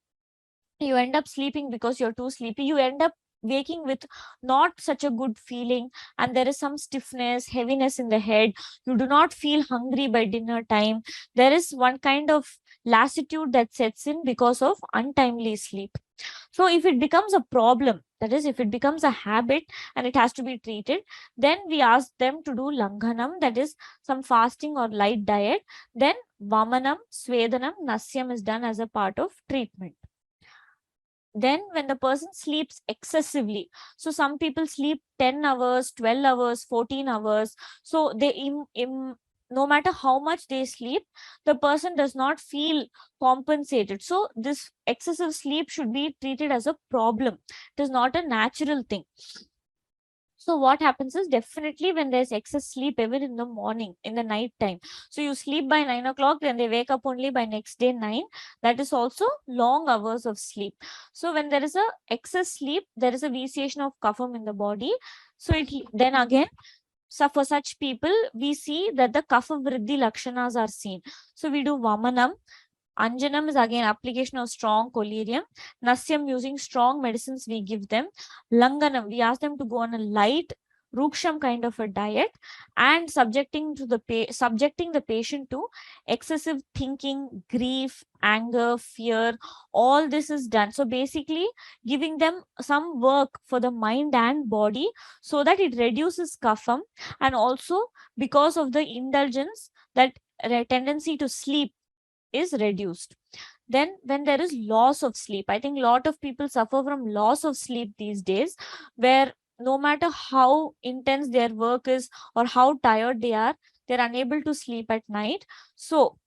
you end up sleeping because you're too sleepy, you end up waking with not such a good feeling, and there is some stiffness, heaviness in the head. You do not feel hungry by dinner time. There is one kind of lassitude that sets in because of untimely sleep. So if it becomes a problem, that is, if it becomes a habit and it has to be treated, then we ask them to do langhanam, that is some fasting or light diet. Then vamanam, swedanam, nasyam is done as a part of treatment. Then when the person sleeps excessively, so some people sleep 10 hours, 12 hours, 14 hours. So they no matter how much they sleep, the person does not feel compensated. So this excessive sleep should be treated as a problem. It is not a natural thing. So what happens is, definitely when there's excess sleep, even in the morning, in the night time. So you sleep by 9 o'clock, then they wake up only by next day 9. That is also long hours of sleep. So when there is a excess sleep, there is a vitiation of kapham in the body. So then again, so for such people, we see that the kapha vriddhi lakshanas are seen. So we do vamanam. Anjanam is again application of strong collyrium. Nasyam, using strong medicines we give them. Langanam, we ask them to go on a light ruksham kind of a diet, and subjecting the patient to excessive thinking, grief, anger, fear. All this is done. So basically giving them some work for the mind and body, so that it reduces kapham, and also because of the indulgence, that tendency to sleep is reduced. Then when there is loss of sleep, I think a lot of people suffer from loss of sleep these days, where no matter how intense their work is or how tired they are, they're unable to sleep at night. So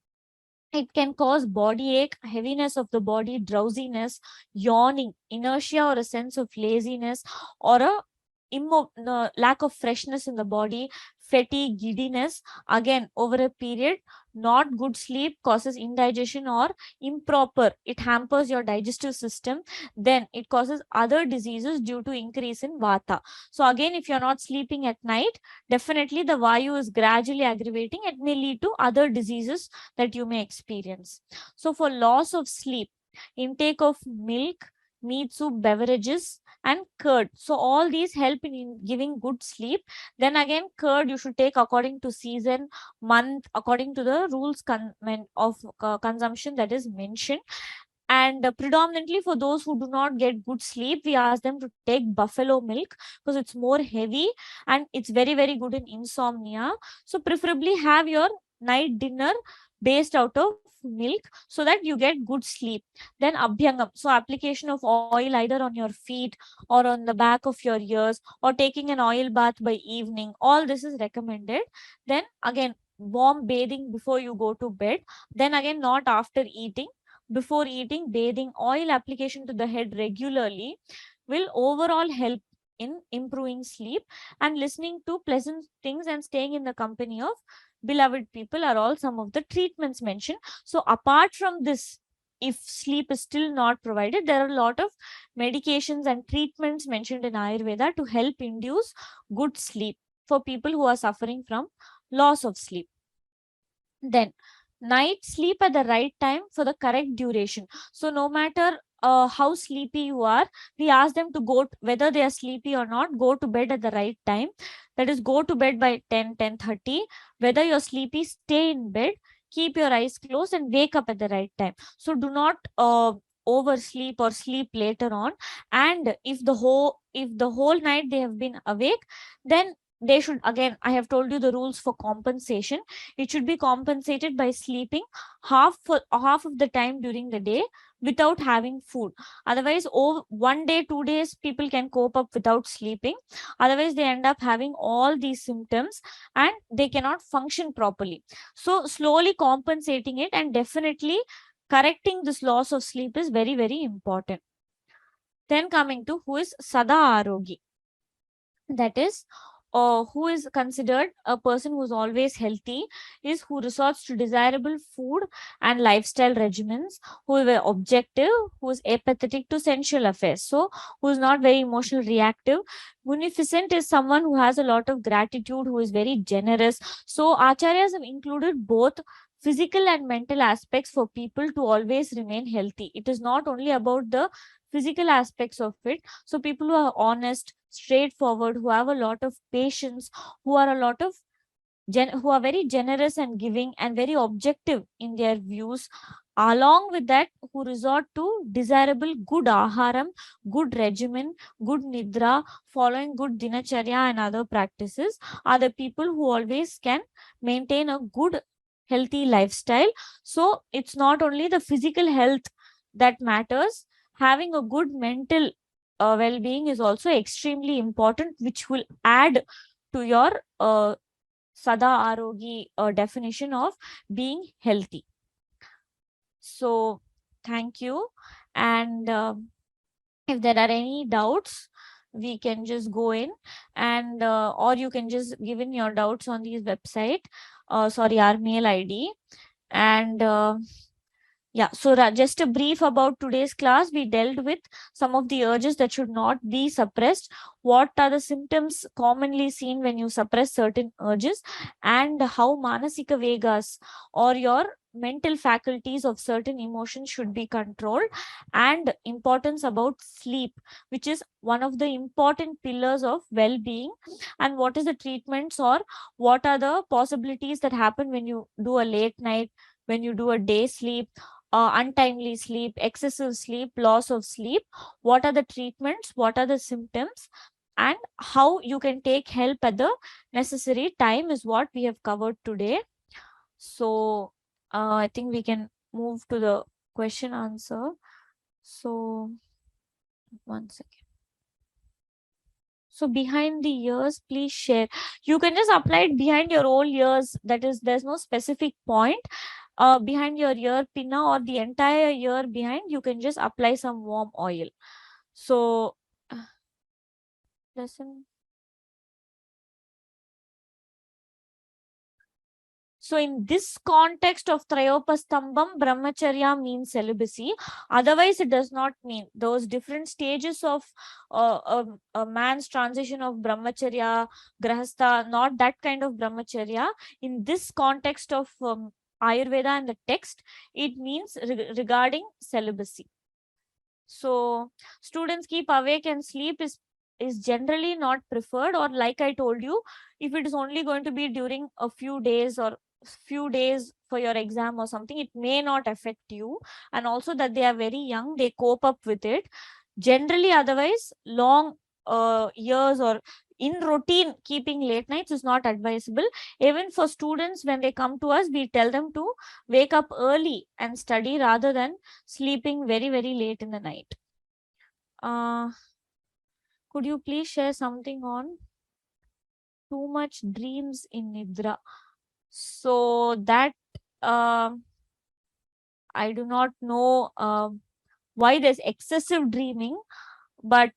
it can cause body ache, heaviness of the body, drowsiness, yawning, inertia or a sense of laziness, or a lack of freshness in the body, fatigue, giddiness. Again, over a period, not good sleep causes indigestion or improper. It hampers your digestive system. Then it causes other diseases due to increase in vata. So again, if you're not sleeping at night, definitely the vayu is gradually aggravating. It may lead to other diseases that you may experience. So for loss of sleep, intake of milk, meat, soup, beverages, and curd. So all these help in giving good sleep. Then again, curd you should take according to season, month, according to the rules of consumption that is mentioned. And predominantly for those who do not get good sleep, we ask them to take buffalo milk, because it's more heavy and it's very, very good in insomnia. So preferably have your night dinner based out of milk so that you get good sleep. Then Abhyangam, so application of oil either on your feet or on the back of your ears, or taking an oil bath by evening. All this is recommended. Then again, warm bathing before you go to bed. Then again, not after eating. Before eating, bathing, oil application to the head regularly will overall help in improving sleep. And listening to pleasant things and staying in the company of beloved people are all some of the treatments mentioned. So apart from this, if sleep is still not provided, there are a lot of medications and treatments mentioned in Ayurveda to help induce good sleep for people who are suffering from loss of sleep. Then night sleep at the right time for the correct duration. So no matter how sleepy you are, we ask them to go, whether they are sleepy or not, go to bed at the right time. That is, go to bed by 10:30. Whether you're sleepy, stay in bed, keep your eyes closed and wake up at the right time. So do not oversleep or sleep later on. And if the whole night they have been awake, then they should, again, I have told you the rules for compensation. It should be compensated by sleeping half of the time during the day without having food. Otherwise, over 1 day, 2 days, people can cope up without sleeping. Otherwise, they end up having all these symptoms and they cannot function properly. So slowly compensating it and definitely correcting this loss of sleep is very, very important. Then coming to who is Sada Arogi, that is, who is considered a person who is always healthy, is who resorts to desirable food and lifestyle regimens, who is objective, who is apathetic to sensual affairs, so who is not very emotional reactive. Munificent is someone who has a lot of gratitude, who is very generous. So acharyas have included both physical and mental aspects for people to always remain healthy. It is not only about the physical aspects of it. So people who are honest, straightforward, who have a lot of patience, who are a lot of who are very generous and giving and very objective in their views, along with that, who resort to desirable good aharam, good regimen, good nidra, following good dinacharya and other practices, are the people who always can maintain a good healthy lifestyle. So it's not only the physical health that matters, having a good mental well-being is also extremely important, which will add to your Sada Arogi definition of being healthy. So thank you. And if there are any doubts, we can just go in and or you can just give in your doubts on these website, our mail ID. And yeah, so just a brief about today's class. We dealt with some of the urges that should not be suppressed. What are the symptoms commonly seen when you suppress certain urges, and how manasika vegas or your mental faculties of certain emotions should be controlled, and importance about sleep, which is one of the important pillars of well-being, and what is the treatments or what are the possibilities that happen when you do a late night, when you do a day sleep, untimely sleep, excessive sleep, loss of sleep. What are the treatments? What are the symptoms? And how you can take help at the necessary time is what we have covered today. So I think we can move to the question answer. So one second. So behind the ears, please share. You can just apply it behind your whole ears. That is, there's no specific point. Behind your ear pinna or the entire ear behind, you can just apply some warm oil. So listen. So in this context of Trayopastambam, Brahmacharya means celibacy. Otherwise, it does not mean. Those different stages of a man's transition of Brahmacharya, Grahastha, not that kind of Brahmacharya. In this context of Ayurveda and the text, it means regarding celibacy. So students keep awake and sleep is generally not preferred, or like I told you, if it is only going to be during a few days or few days for your exam or something, it may not affect you. And also that they are very young, they cope up with it generally. Otherwise, long years or in routine, keeping late nights is not advisable. Even for students, when they come to us, we tell them to wake up early and study rather than sleeping very, very late in the night. Could you please share something on too much dreams in Nidra? So that I do not know why there's excessive dreaming, but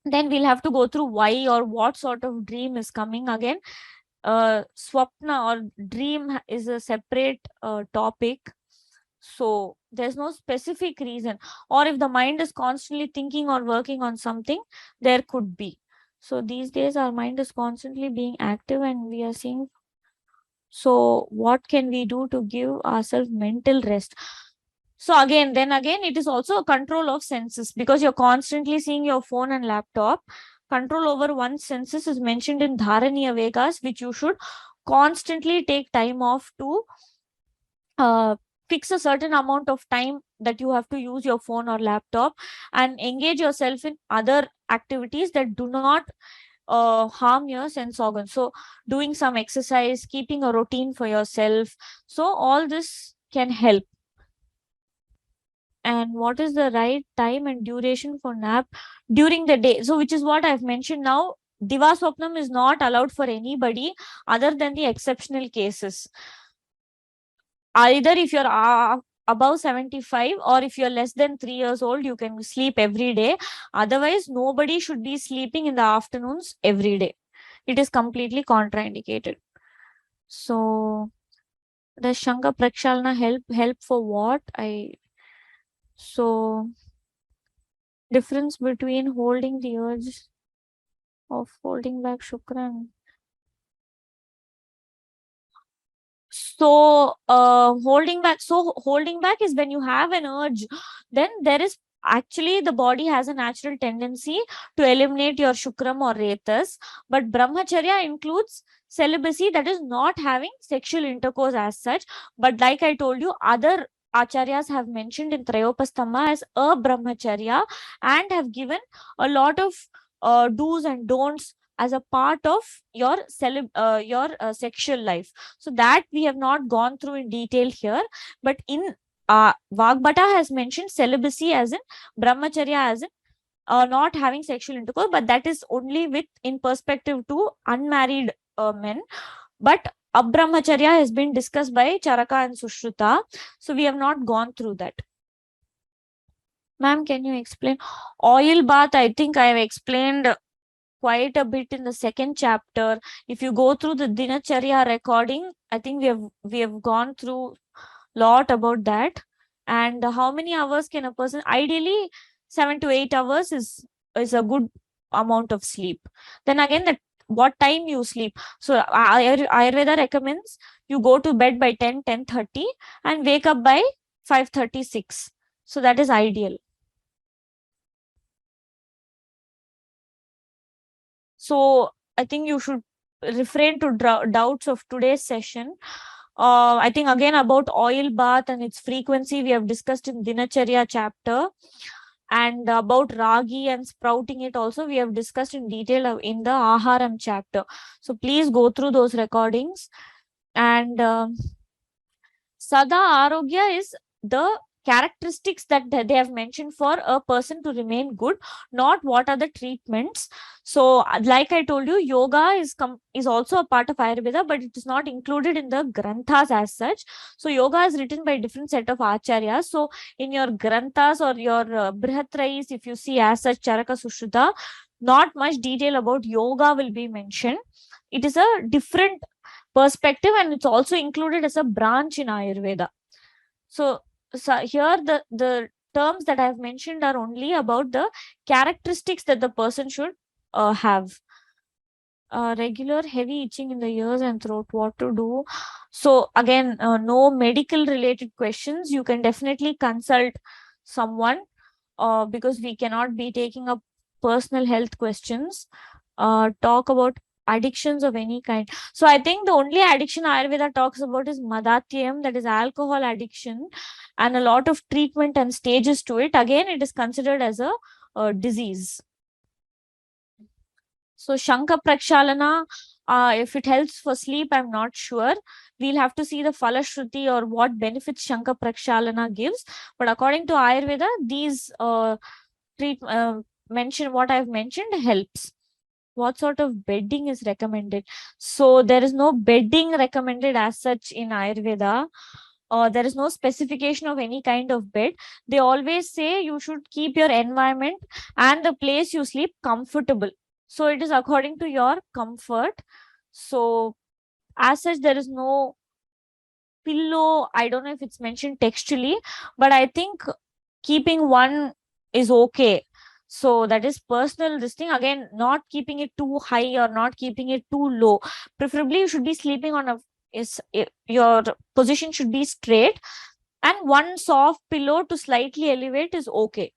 then we'll have to go through why or what sort of dream is coming again. Swapna or dream is a separate topic. So there's no specific reason. Or if the mind is constantly thinking or working on something, there could be. So these days our mind is constantly being active and we are seeing. So what can we do to give ourselves mental rest? So again, it is also a control of senses, because you're constantly seeing your phone and laptop. Control over one's senses is mentioned in Dharaniya Vegas, which you should constantly take time off to fix a certain amount of time that you have to use your phone or laptop, and engage yourself in other activities that do not harm your sense organs. So doing some exercise, keeping a routine for yourself, so all this can help. And what is the right time and duration for nap during the day? So which is what I've mentioned now. Diva Swapnam is not allowed for anybody other than the exceptional cases. Either if you're above 75 or if you're less than 3 years old, you can sleep every day. Otherwise, nobody should be sleeping in the afternoons every day. It is completely contraindicated. So does Shankha Prakshalana help for what? So difference between holding the urge of holding back Shukran. So holding back is when you have an urge, then there is actually the body has a natural tendency to eliminate your shukram or retas, but brahmacharya includes celibacy, that is not having sexual intercourse as such. But like I told you, other acharyas have mentioned in Trayopastama as a brahmacharya and have given a lot of do's and don'ts as a part of your sexual life. So that we have not gone through in detail here, but in Vagbata has mentioned celibacy as in brahmacharya as in not having sexual intercourse, but that is only with in perspective to unmarried men. But abrahmacharya has been discussed by Charaka and Sushruta, so we have not gone through that. Ma'am, can you explain oil bath? I think I have explained quite a bit in the second chapter. If you go through the Dinacharya recording, I think we have gone through lot about that. And how many hours can a person? Ideally, 7 to 8 hours is a good amount of sleep. Then again, that what time you sleep. So Ayurveda recommends you go to bed by 10:30 and wake up by 5:36. So that is ideal. So I think you should refrain to doubts of today's session. I think again about oil bath and its frequency, we have discussed in Dinacharya chapter. And about ragi and sprouting it also, we have discussed in detail in the Aharam chapter. So please go through those recordings. And Sada Arogya is the characteristics that they have mentioned for a person to remain good, not what are the treatments. So like I told you, yoga is also a part of Ayurveda, but it is not included in the granthas as such. So yoga is written by different set of acharyas. So in your granthas or your brihatrais, if you see as such Charaka Sushruta, not much detail about yoga will be mentioned. It is a different perspective and it's also included as a branch in Ayurveda. So here the terms that I've mentioned are only about the characteristics that the person should have. Regular heavy itching in the ears and throat, what to do? So again, no medical related questions. You can definitely consult someone because we cannot be taking up personal health questions. Talk about addictions of any kind. So I think the only addiction Ayurveda talks about is Madatyam, that is alcohol addiction, and a lot of treatment and stages to it. Again, it is considered as a disease. So Shanka Prakshalana, if it helps for sleep, I'm not sure. We'll have to see the Falashruti or what benefits Shanka Prakshalana gives. But according to Ayurveda, these what I've mentioned helps. What sort of bedding is recommended? So there is no bedding recommended as such in Ayurveda. There is no specification of any kind of bed. They always say you should keep your environment and the place you sleep comfortable. So it is according to your comfort. So as such, there is no pillow. I don't know if it's mentioned textually, but I think keeping one is okay. So that is personal this thing. Again, not keeping it too high or not keeping it too low. Preferably you should be sleeping on a your position should be straight, and one soft pillow to slightly elevate is okay.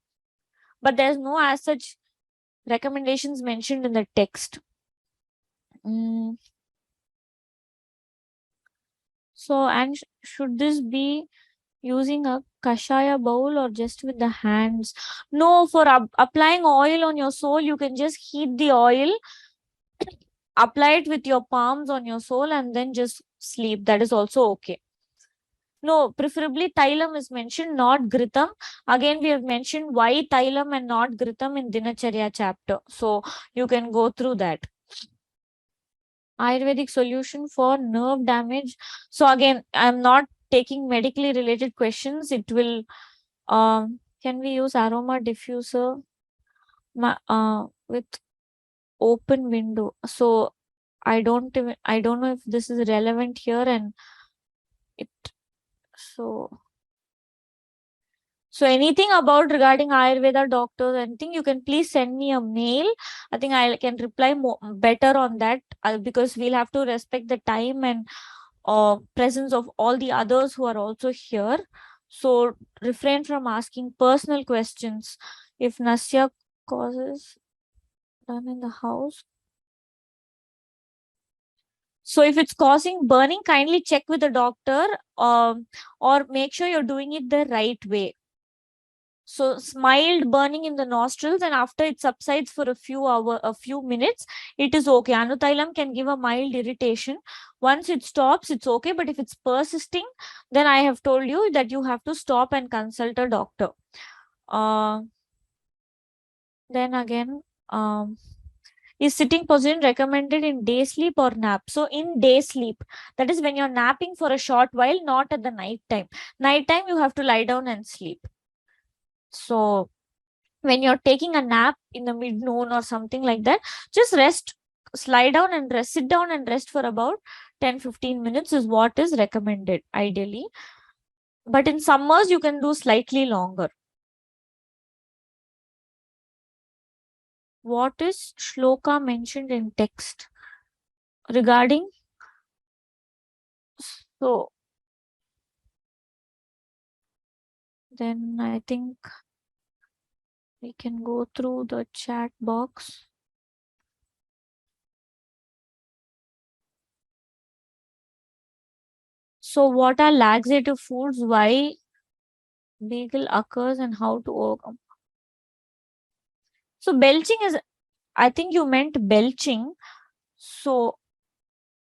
But there's no as such recommendations mentioned in the text. Mm. So, and should this be using a kashaya bowl or just with the hands? No, for applying oil on your sole, you can just heat the oil, apply it with your palms on your sole, and then just sleep. That is also okay. No, preferably Thailam is mentioned, not Gritam. Again, we have mentioned why Thailam and not Gritam in Dinacharya chapter. So you can go through that. Ayurvedic solution for nerve damage. So again, I'm not taking medically related questions. It will, can we use aroma diffuser with open window? So I don't know if this is relevant here, and it, so So anything about regarding Ayurveda doctors, anything, you can please send me a mail. I think I can reply better on that because we'll have to respect the time and presence of all the others who are also here. So refrain from asking personal questions. If Nasya causes done in the house. So if it's causing burning, kindly check with the doctor or make sure you're doing it the right way. So mild burning in the nostrils, and after it subsides for a few minutes, it is okay. Anuthylam can give a mild irritation. Once it stops, it's okay. But if it's persisting, then I have told you that you have to stop and consult a doctor. Then again, is sitting position recommended in day sleep or nap? So in day sleep, that is when you're napping for a short while, not at the night time. Night time, you have to lie down and sleep. So when you're taking a nap in the mid noon or something like that, just rest, slide down and rest, sit down and rest for about 10-15 minutes is what is recommended ideally. But in summers, you can do slightly longer. What is shloka mentioned in text regarding? So then I think we can go through the chat box. So what are laxative foods? Why bagel occurs and how to overcome? So belching is, I think you meant belching. So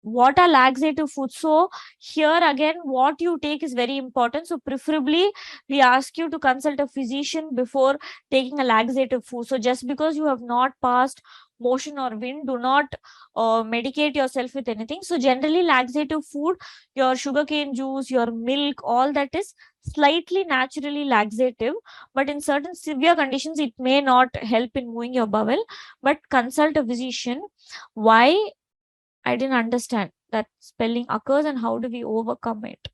what are laxative foods? So here again, what you take is very important. So preferably we ask you to consult a physician before taking a laxative food. So just because you have not passed motion or wind, do not medicate yourself with anything. So generally laxative food, your sugarcane juice, your milk, all that is slightly naturally laxative, but in certain severe conditions it may not help in moving your bowel. But consult a physician. Why? I didn't understand that spelling occurs and how do we overcome it.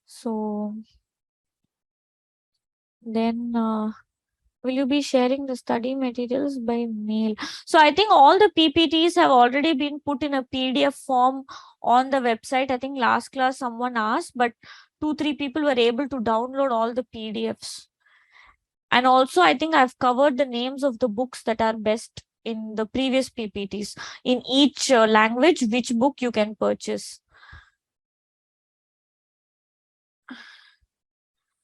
So then will you be sharing the study materials by mail? So I think all the PPTs have already been put in a PDF form on the website. I think last class someone asked, but 2-3 people were able to download all the PDFs. And also I think I've covered the names of the books that are best in the previous PPTs. In each language, which book you can purchase.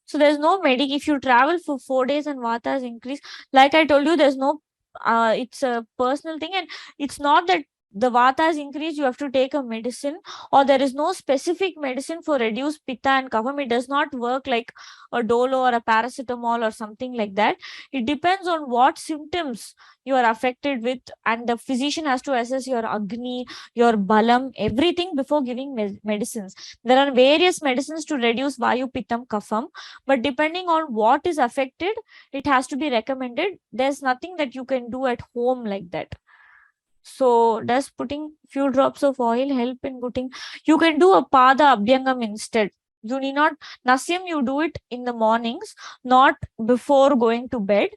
So there's no medic. If you travel for 4 days and vata is increased, like I told you, there's no it's a personal thing, and it's not that the vata is increased, you have to take a medicine, or there is no specific medicine for reduced pitta and kapham. It does not work like a dolo or a paracetamol or something like that. It depends on what symptoms you are affected with, and the physician has to assess your agni, your balam, everything before giving medicines. There are various medicines to reduce vayu, pittam, kapham, but depending on what is affected, it has to be recommended. There's nothing that you can do at home like that. So does putting few drops of oil help in putting? You can do a pada abhyangam instead. You need not nasyam. You do it in the mornings, not before going to bed.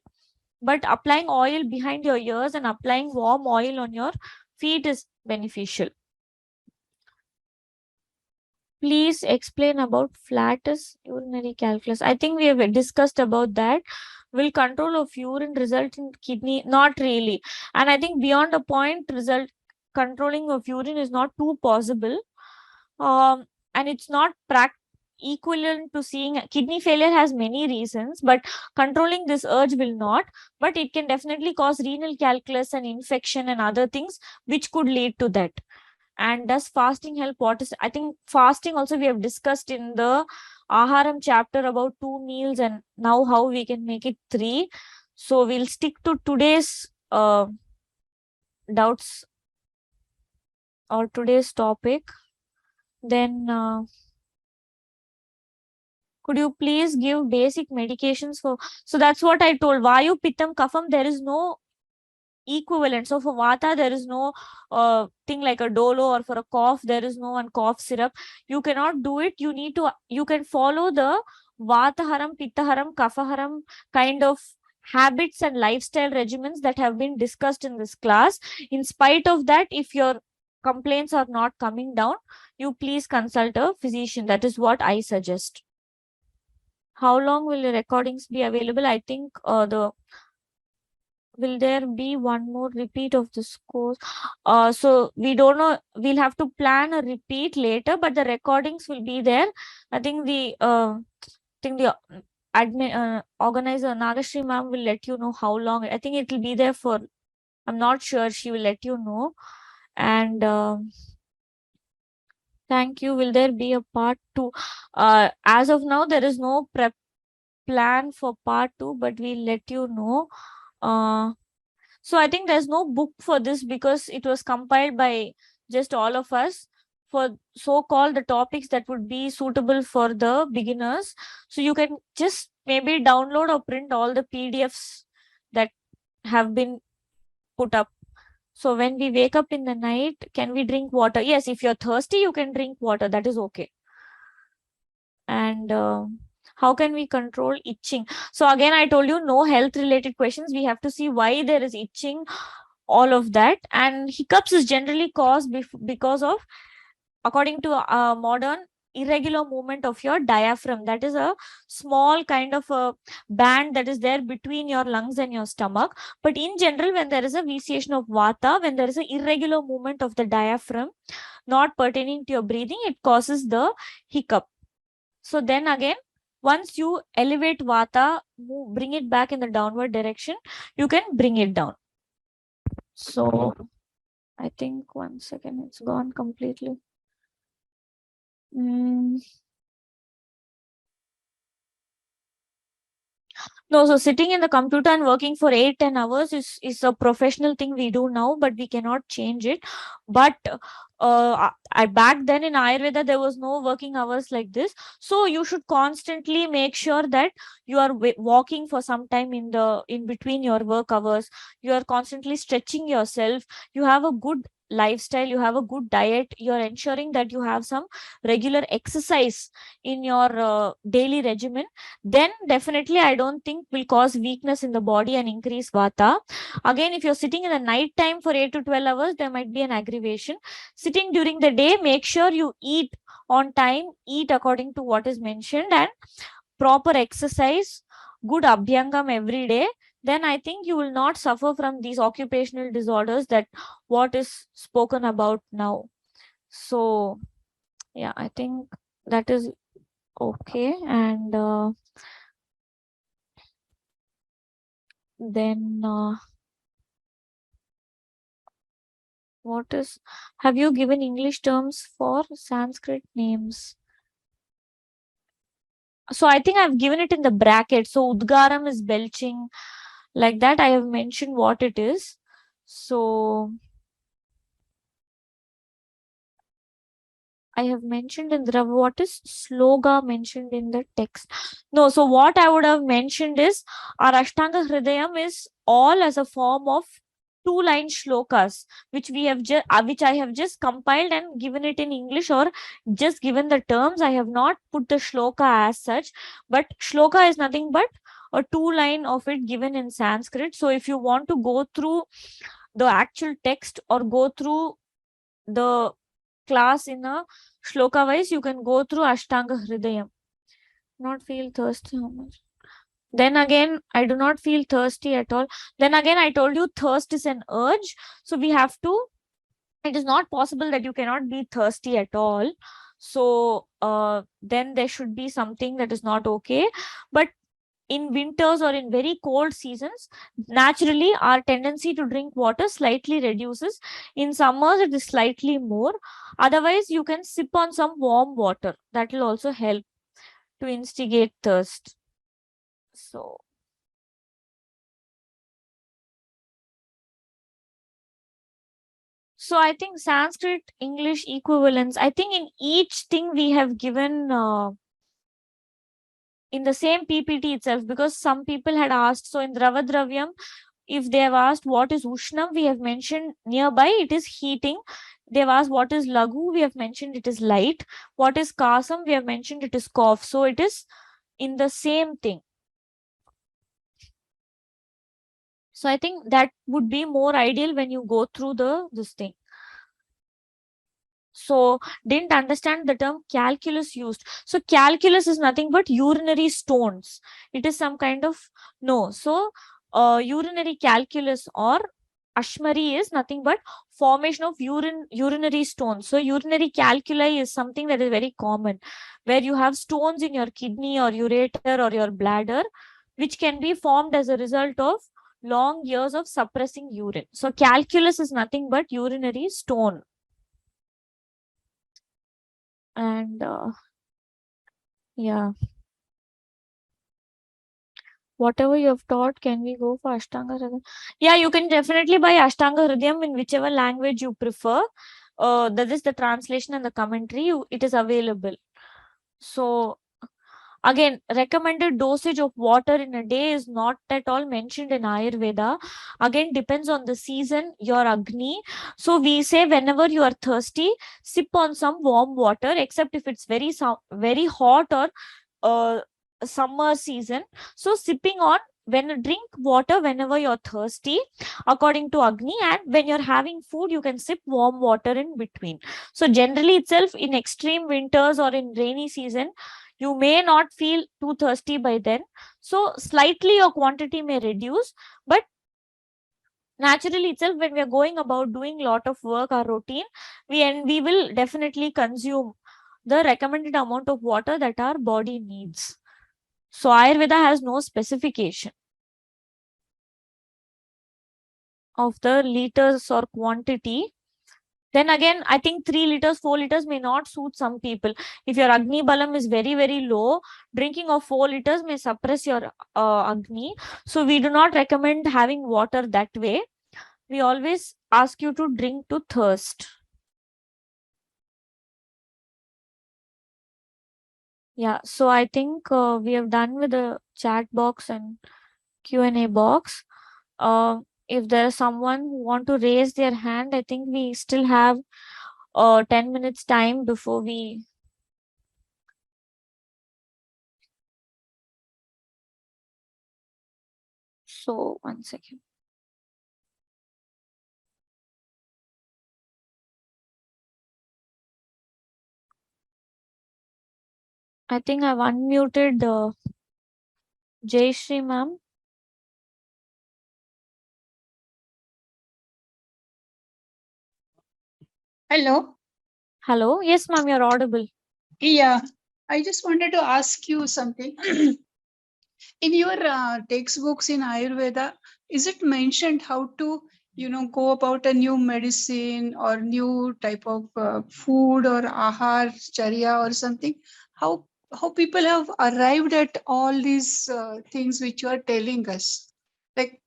But applying oil behind your ears and applying warm oil on your feet is beneficial. Please explain about flatus urinary calculus. I think we have discussed about that. Will control of urine result in kidney? Not really. And I think beyond a point, result controlling of urine is not too possible. And it's not equivalent to seeing kidney failure. Has many reasons, but controlling this urge will not. But it can definitely cause renal calculus and infection and other things which could lead to that. And does fasting help? What is, I think fasting also we have discussed in the Aharam chapter about 2 meals, and now how we can make it 3. So we'll stick to today's doubts or today's topic. Then could you please give basic medications for, so that's what I told, vayu, pittam, kapham, there is no equivalent. So for vata, there is no thing like a dolo, or for a cough, there is no one cough syrup. You cannot do it. You need to, you can follow the vata haram, pitta haram, kapha haram kind of habits and lifestyle regimens that have been discussed in this class. In spite of that, if your complaints are not coming down, you please consult a physician. That is what I suggest. How long will the recordings be available? I think will there be one more repeat of this course? So we don't know. We'll have to plan a repeat later, but the recordings will be there. I think the admin organizer Nagashri ma'am will let you know how long. I think it will be there for. I'm not sure. She will let you know. And thank you. Will there be a part 2? As of now, there is no prep plan for part 2, but we'll let you know. So I think there's no book for this because it was compiled by just all of us for so-called the topics that would be suitable for the beginners. So you can just maybe download or print all the PDFs that have been put up. So when we wake up in the night, can we drink water? Yes, if you're thirsty, you can drink water. That is okay. And how can we control itching? So again, I told you no health related questions. We have to see why there is itching, all of that. And hiccups is generally caused because of, according to modern, irregular movement of your diaphragm. That is a small kind of a band that is there between your lungs and your stomach. But in general, when there is a vitiation of vata, when there is an irregular movement of the diaphragm not pertaining to your breathing, it causes the hiccup. So then again, once you elevate vata, bring it back in the downward direction, you can bring it down. So I think 1 second, it's gone completely. No, so sitting in the computer and working for 8-10 hours is a professional thing we do now, but we cannot change it. But back then in Ayurveda, there was no working hours like this. So you should constantly make sure that you are walking for some time in between your work hours. You are constantly stretching yourself. You have a good lifestyle, you have a good diet, you're ensuring that you have some regular exercise in your daily regimen. Then definitely I don't think will cause weakness in the body and increase vata. Again, if you're sitting in the night time for 8 to 12 hours, there might be an aggravation. Sitting during the day, make sure you eat on time, eat according to what is mentioned, and proper exercise, good abhyangam every day. Then I think you will not suffer from these occupational disorders that what is spoken about now. So yeah, I think that is okay. And then Have you given English terms for Sanskrit names? So I think I've given it in the bracket. So Udgaram is belching. Like that, I have mentioned what it is. So I have mentioned in the what is sloga mentioned in the text. No, so what I would have mentioned is our Ashtanga Hridayam is all as a form of 2-line shlokas, which which I have just compiled and given it in English, or just given the terms. I have not put the shloka as such, but shloka is nothing but a 2-line of it given in Sanskrit. So if you want to go through the actual text or go through the class in a shloka wise, you can go through Ashtanga Hridayam. Not feel thirsty how much? Then again, I do not feel thirsty at all. Then again, I told you thirst is an urge. So we have to, it is not possible that you cannot be thirsty at all. So then there should be something that is not okay. But in winters or in very cold seasons, naturally our tendency to drink water slightly reduces. In summers, it is slightly more. Otherwise, you can sip on some warm water. That will also help to instigate thirst. So I think Sanskrit, English equivalents, I think in each thing we have given in the same PPT itself, because some people had asked. So in Dravadravyam, if they have asked what is Ushnam, we have mentioned nearby, it is heating. They have asked what is Lagu, we have mentioned it is light. What is Kasam, we have mentioned it is cough. So it is in the same thing. So I think that would be more ideal when you go through this thing. So didn't understand the term calculus used. So calculus is nothing but urinary stones. It is some kind of, no. So urinary calculus or Ashmari is nothing but formation of urinary stones. So urinary calculi is something that is very common, where you have stones in your kidney or ureter or your bladder, which can be formed as a result of long years of suppressing urine. So calculus is nothing but urinary stone. And yeah, whatever you have taught, can we go for Ashtanga Hridayam? Yeah, you can definitely buy Ashtanga Hridayam in whichever language you prefer. That is the translation and the commentary. It is available. So again, recommended dosage of water in a day is not at all mentioned in Ayurveda. Again, depends on the season, your Agni. So we say whenever you are thirsty, sip on some warm water, except if it's very hot or summer season. So sipping on, drink water whenever you're thirsty according to Agni, and when you're having food you can sip warm water in between. So generally itself, in extreme winters or in rainy season, you may not feel too thirsty by then, so slightly your quantity may reduce, but naturally itself, when we are going about doing lot of work or routine, we will definitely consume the recommended amount of water that our body needs. So Ayurveda has no specification of the liters or quantity. Then again, I think 3 liters, 4 liters may not suit some people. If your Agni Balam is very, very low, drinking of 4 liters may suppress your Agni. So we do not recommend having water that way. We always ask you to drink to thirst. Yeah, so I think we have done with the chat box and Q&A box. If there is someone who want to raise their hand, I think we still have 10 minutes time before we. So 1 second. I think I've unmuted Jay Shri ma'am. Hello. Hello. Yes, ma'am, you're audible. Yeah, I just wanted to ask you something. In your textbooks in Ayurveda, is it mentioned how to go about a new medicine or new type of food or ahar charya or something, how how people have arrived at all these things which you are telling us, like,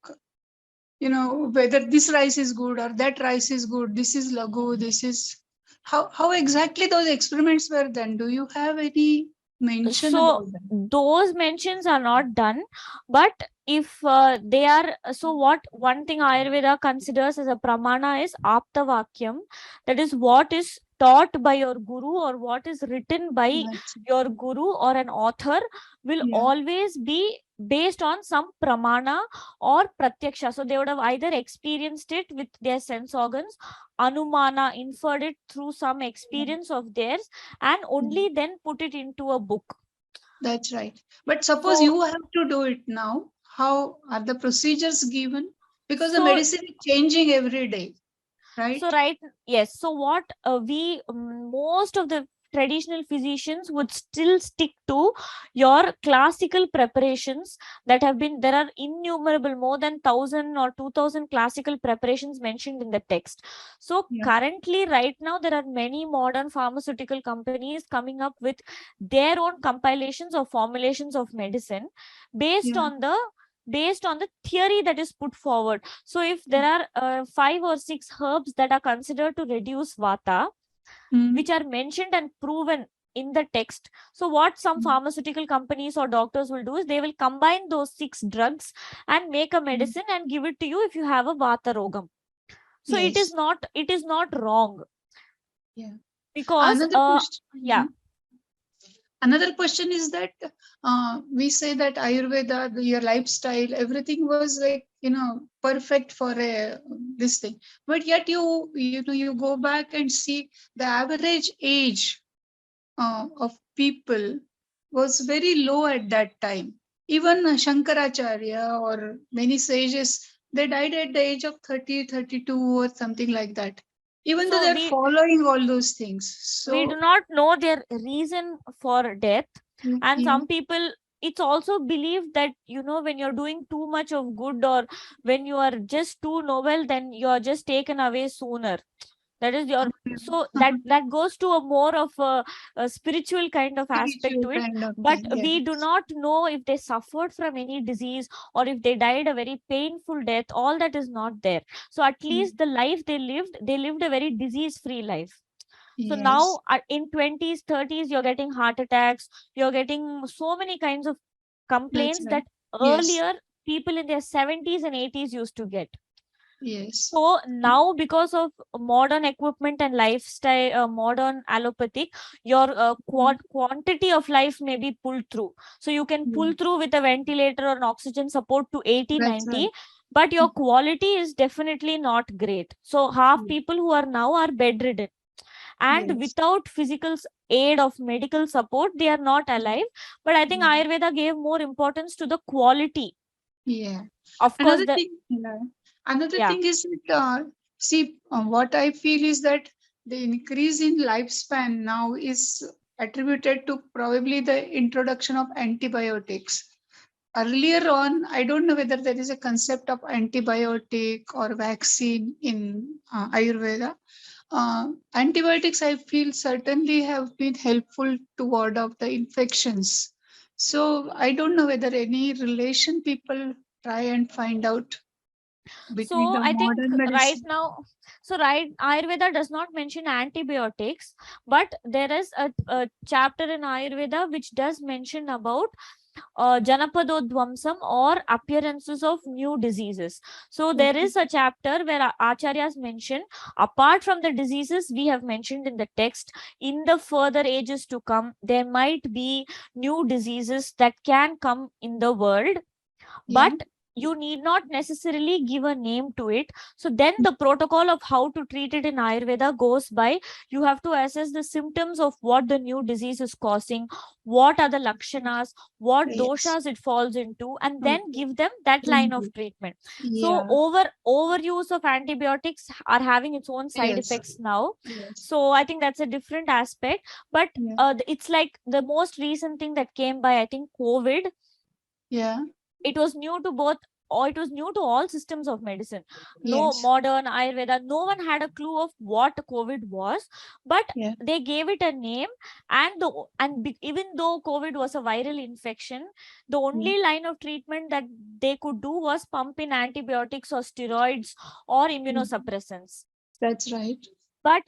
whether this rice is good or that rice is good, this is lagu, this is, how exactly those experiments were done? Do you have any mention So about that? those mentions are not done, but if they are, so what one thing Ayurveda considers as a pramana is aptavakyam, that is what is taught by your guru or what is written by That's, your guru or an author will yeah, always be based on some pramana or pratyaksha. So they would have either experienced it with their sense organs, anumana, inferred it through some experience of theirs, and yeah. only then put it into a book. That's right. But suppose So, you have to do it now. How are the procedures given? Because the so medicine is changing every day, so right? right, yes, so what we most of the traditional physicians would still stick to your classical preparations that have been, there are innumerable, more than 1000 or 2000 classical preparations mentioned in the text. So Yeah. currently right now there are many modern pharmaceutical companies coming up with their own compilations or formulations of medicine based Yeah. on the theory that is put forward. So if there are 5 or 6 herbs that are considered to reduce vata, which Mm. are mentioned and proven in the text, so what some Mm. pharmaceutical companies or doctors will do is they will combine those 6 drugs and make a Mm. medicine and give it to you if you have a vata rogam. So Yes. it is not wrong, Yeah. because Another question. yeah. Another question is that we say that Ayurveda, your lifestyle, everything was like, perfect for this thing. But yet you go back and see the average age of people was very low at that time. Even Shankaracharya or many sages, they died at the age of 30, 32 or something like that. Even though So they're following all those things. we do So, not know their reason for death, and yeah, some people, it's also believed that when you're doing too much of good or when you are just too noble, then you are just taken away sooner. That is your, so that goes to a more of a spiritual kind of aspect spiritual to it. kind of But thing. Yeah. we do not know if they suffered from any disease or if they died a very painful death. All that is not there. So at least the life they lived a very disease free life. So Yes, now in 20s 30s you're getting heart attacks, you're getting so many kinds of that's complaints right. that Yes, earlier people in their 70s and 80s used to get. yes, So now, because of modern equipment and lifestyle, modern allopathic, your quantity of life may be pulled through. So you can yeah, pull through with a ventilator or an oxygen support to 80, that's 90, right. but your quality is definitely not great. So half people who are now are bedridden, and Yes, without physical aid of medical support, they are not alive. But I think Ayurveda gave more importance to the quality. yeah. Of course, Another the thing, yeah. Another yeah. thing is that, see, what I feel is that the increase in lifespan now is attributed to probably the introduction of antibiotics. Earlier on, I don't know whether there is a concept of antibiotic or vaccine in Ayurveda. Antibiotics, I feel, certainly have been helpful to ward off the infections. So I don't know whether any relation people try and find out between So the I think modern right medicine. now, so right, Ayurveda does not mention antibiotics, but there is a chapter in Ayurveda which does mention about Janapadodvamsam or appearances of new diseases. So there Okay. is a chapter where Acharyas mention, apart from the diseases we have mentioned in the text, in the further ages to come, there might be new diseases that can come in the world, Yeah. but you need not necessarily give a name to it. So then the protocol of how to treat it in Ayurveda goes by, you have to assess the symptoms of what the new disease is causing, what are the lakshanas, what Yes. doshas it falls into, and then Okay. give them that line Thank of you. treatment. So Yeah. overuse of antibiotics are having its own side Yes. effects now. Yes. So I think that's a different aspect. But Yeah. it's like the most recent thing that came by, I think, COVID. Yeah. It was new to both it was new to all systems of medicine. No Yes. modern Ayurveda, no one had a clue of what COVID was, but Yeah. they gave it a name. And even though COVID was a viral infection, the only line of treatment that they could do was pump in antibiotics or steroids or immunosuppressants. That's right. But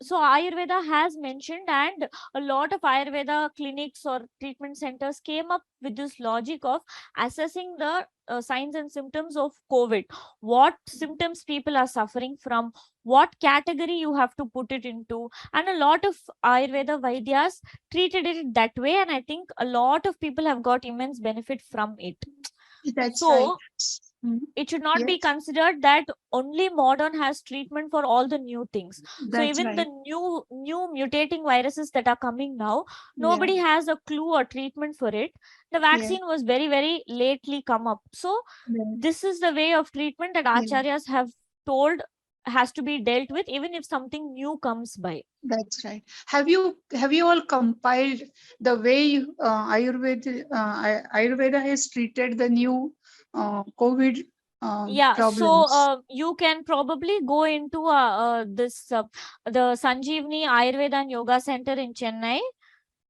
so Ayurveda has mentioned, and a lot of Ayurveda clinics or treatment centers came up with this logic of assessing the signs and symptoms of COVID, what symptoms people are suffering from, what category you have to put it into. And a lot of Ayurveda Vaidyas treated it that way, and I think a lot of people have got immense benefit from it. That's right. So it should not be Yes. considered that only modern has treatment for all the new things. So That's even the right. new mutating viruses that are coming now, Yeah. nobody has a clue or treatment for it. The Yeah. vaccine was very, very lately come up. So Yeah. this is the way of treatment that Yeah. acharyas have told has to be dealt with, even if something new comes by. That's right. Have you all compiled the way Ayurveda has treated the new COVID Yeah, so problems? you can probably go into this the Sanjeevani Ayurveda and Yoga Center in Chennai,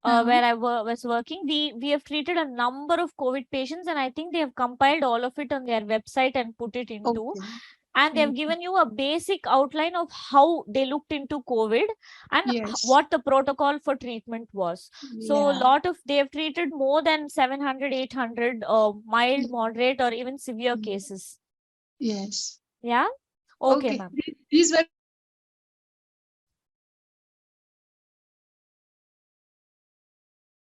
Uh, where I was working. We have treated a number of COVID patients, and I think they have compiled all of it on their website and put it into. okay. And they have Okay. given you a basic outline of how they looked into COVID and Yes. what the protocol for treatment was. So Yeah. they have treated more than 700, 800 mild, moderate, or even severe cases. Yes. Yeah. Okay, Okay. ma'am. These were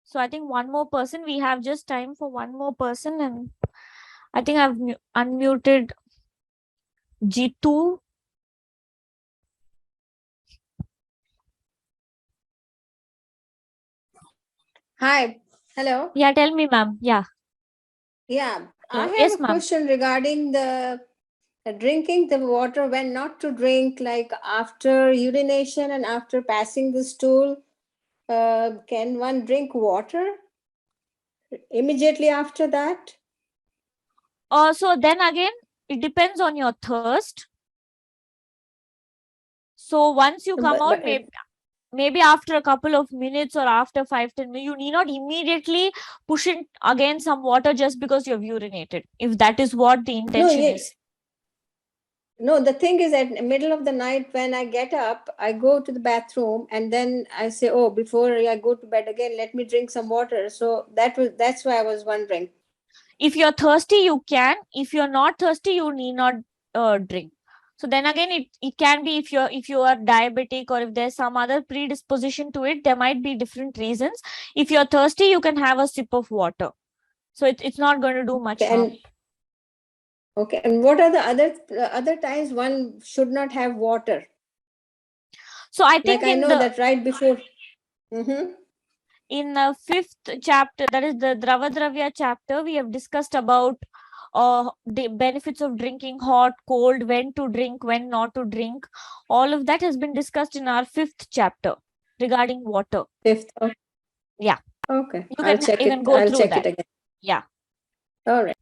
So I think one more person. We have just time for one more person, and I think I've unmuted Jitu. Hi. Hello. Yeah, tell me, ma'am. Yeah. Yeah, I Hello. have Yes, a ma'am. question regarding the drinking the water, when not to drink, like after urination and after passing the stool. Can one drink water immediately after that? So then again, it depends on your thirst. So once you come out, But maybe after a couple of minutes or after 5-10 minutes, you need not immediately push in again some water just because you've urinated, if that is what the no, intention is. no, the thing is, at the middle of the night when I get up, I go to the bathroom and then I say, oh, before I go to bed again, let me drink some water. So that's why I was wondering. If you're thirsty, you can. If you're not thirsty, you need not drink. So then again, it can be if you are diabetic, or if there's some other predisposition to it, there might be different reasons. If you're thirsty, you can have a sip of water. So it's not going to do much harm. Okay, and what are the other times one should not have water? So I Like think I know that right before. Mm-hmm. in the 5th chapter, that is the Dravadravya chapter, we have discussed about the benefits of drinking hot, cold, when to drink, when not to drink. All of that has been discussed in our 5th chapter regarding water. 5th. Okay. Yeah. Okay. You I'll can check even it. go I'll through check that. it again. Yeah. All right.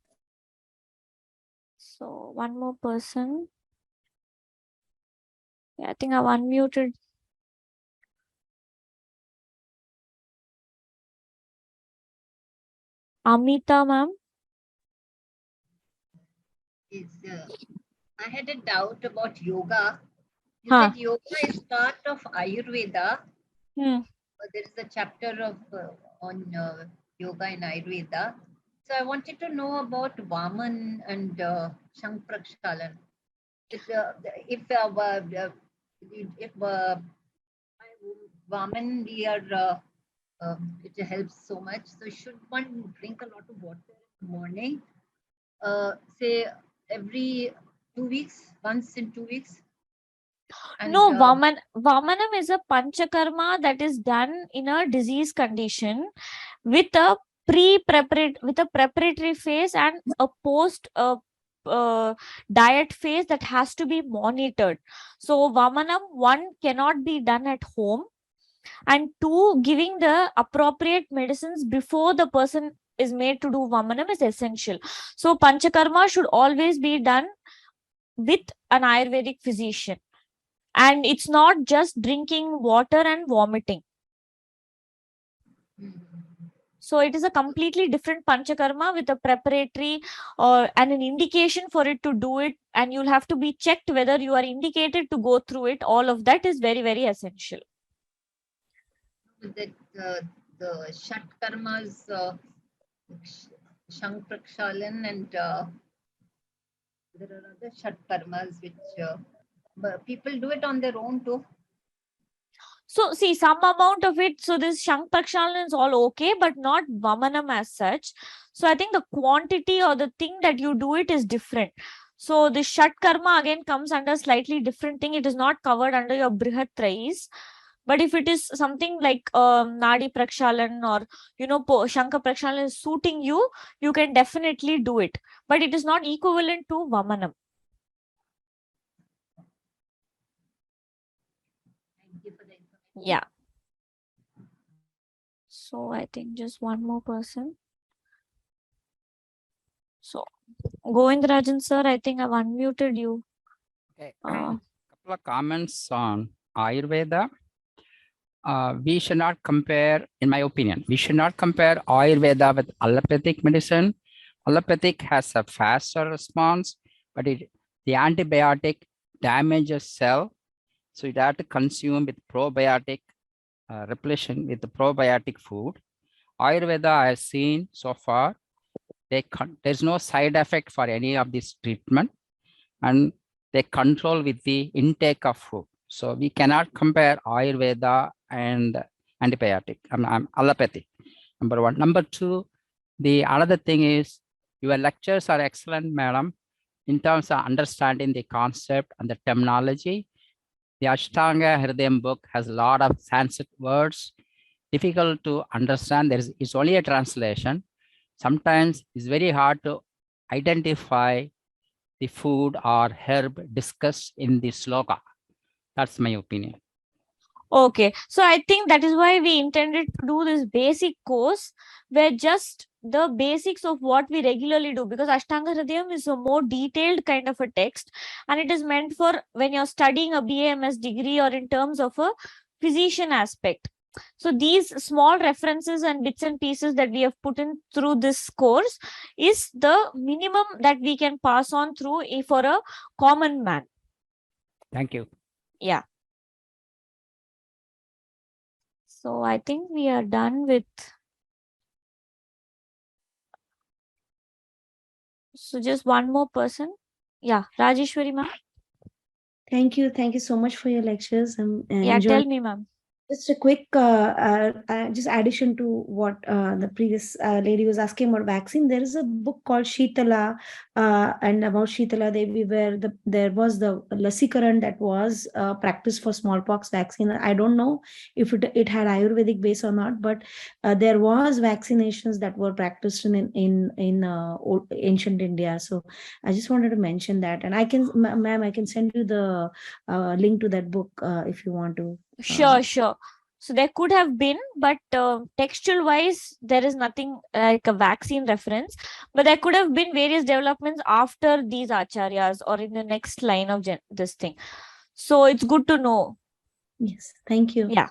So one more person. Yeah, I think I've unmuted. Amita, ma'am. I had a doubt about yoga. You Huh. said yoga is part of Ayurveda. There is a chapter on yoga in Ayurveda. So I wanted to know about Vaman and Shankprakshalan. If Vaman, it helps so much. So should one drink a lot of water in the morning? Say every 2 weeks, once in 2 weeks. And, No, Vamanam is a panchakarma that is done in a disease condition with a preparatory phase and a post diet phase that has to be monitored. So Vamanam, one, cannot be done at home, and two, giving the appropriate medicines before the person is made to do vamanam is essential. So panchakarma should always be done with an Ayurvedic physician. And it's not just drinking water and vomiting. So it is a completely different panchakarma with a preparatory and an indication for it to do it. And you'll have to be checked whether you are indicated to go through it. All of that is very, very essential. That the Shat Karmas, Shank Prakshalan, and there are other Shat Karmas which people do it on their own too. So see, some amount of it, so this Shank Prakshalan is all okay, but not Vamanam as such. So I think the quantity or the thing that you do it is different. So the Shat Karma again comes under slightly different thing. It is not covered under your Brihat Trais. But if it is something like Nadi Prakshalan or, Shanka Prakshalan is suiting you, you can definitely do it. But it is not equivalent to Vamanam. Thank you for the information. Yeah. So I think just one more person. So Govindarajan sir, I think I've unmuted you. Okay. Couple of comments on Ayurveda. We should not compare, in my opinion, we should not compare Ayurveda with allopathic medicine. Allopathic has a faster response, but the antibiotic damages cell. So you have to consume with probiotic repletion with the probiotic food. Ayurveda I have seen so far, there's no side effect for any of this treatment, and they control with the intake of food. So we cannot compare Ayurveda and antibiotic, allopathy, number one. Number two, the another thing is your lectures are excellent, madam, in terms of understanding the concept and the terminology. The Ashtanga Hridayam book has a lot of Sanskrit words, difficult to understand. It's only a translation. Sometimes it's very hard to identify the food or herb discussed in the sloka. That's my opinion. Okay, so I think that is why we intended to do this basic course where just the basics of what we regularly do, because Ashtanga Hridayam is a more detailed kind of a text, and it is meant for when you're studying a BAMS degree or in terms of a physician aspect. So these small references and bits and pieces that we have put in through this course is the minimum that we can pass on through for a common man. Thank you. Yeah. So I think we are done with. So just one more person. Yeah, Rajeshwari ma'am. Thank you. Thank you so much for your lectures. Yeah, tell me, ma'am. Just a quick just addition to what the previous lady was asking about vaccine. There is a book called Shitala, and about Shitala Devi, where there was the Lasikaran that was practiced for smallpox vaccine. I don't know if it had Ayurvedic base or not, but there was vaccinations that were practiced in ancient India. So I just wanted to mention that, and I can, ma'am, I can send you the link to that book if you want to. Sure. So there could have been, but textual wise, there is nothing like a vaccine reference. But there could have been various developments after these acharyas or in the next line of this thing. So it's good to know. Yes, thank you. Yeah.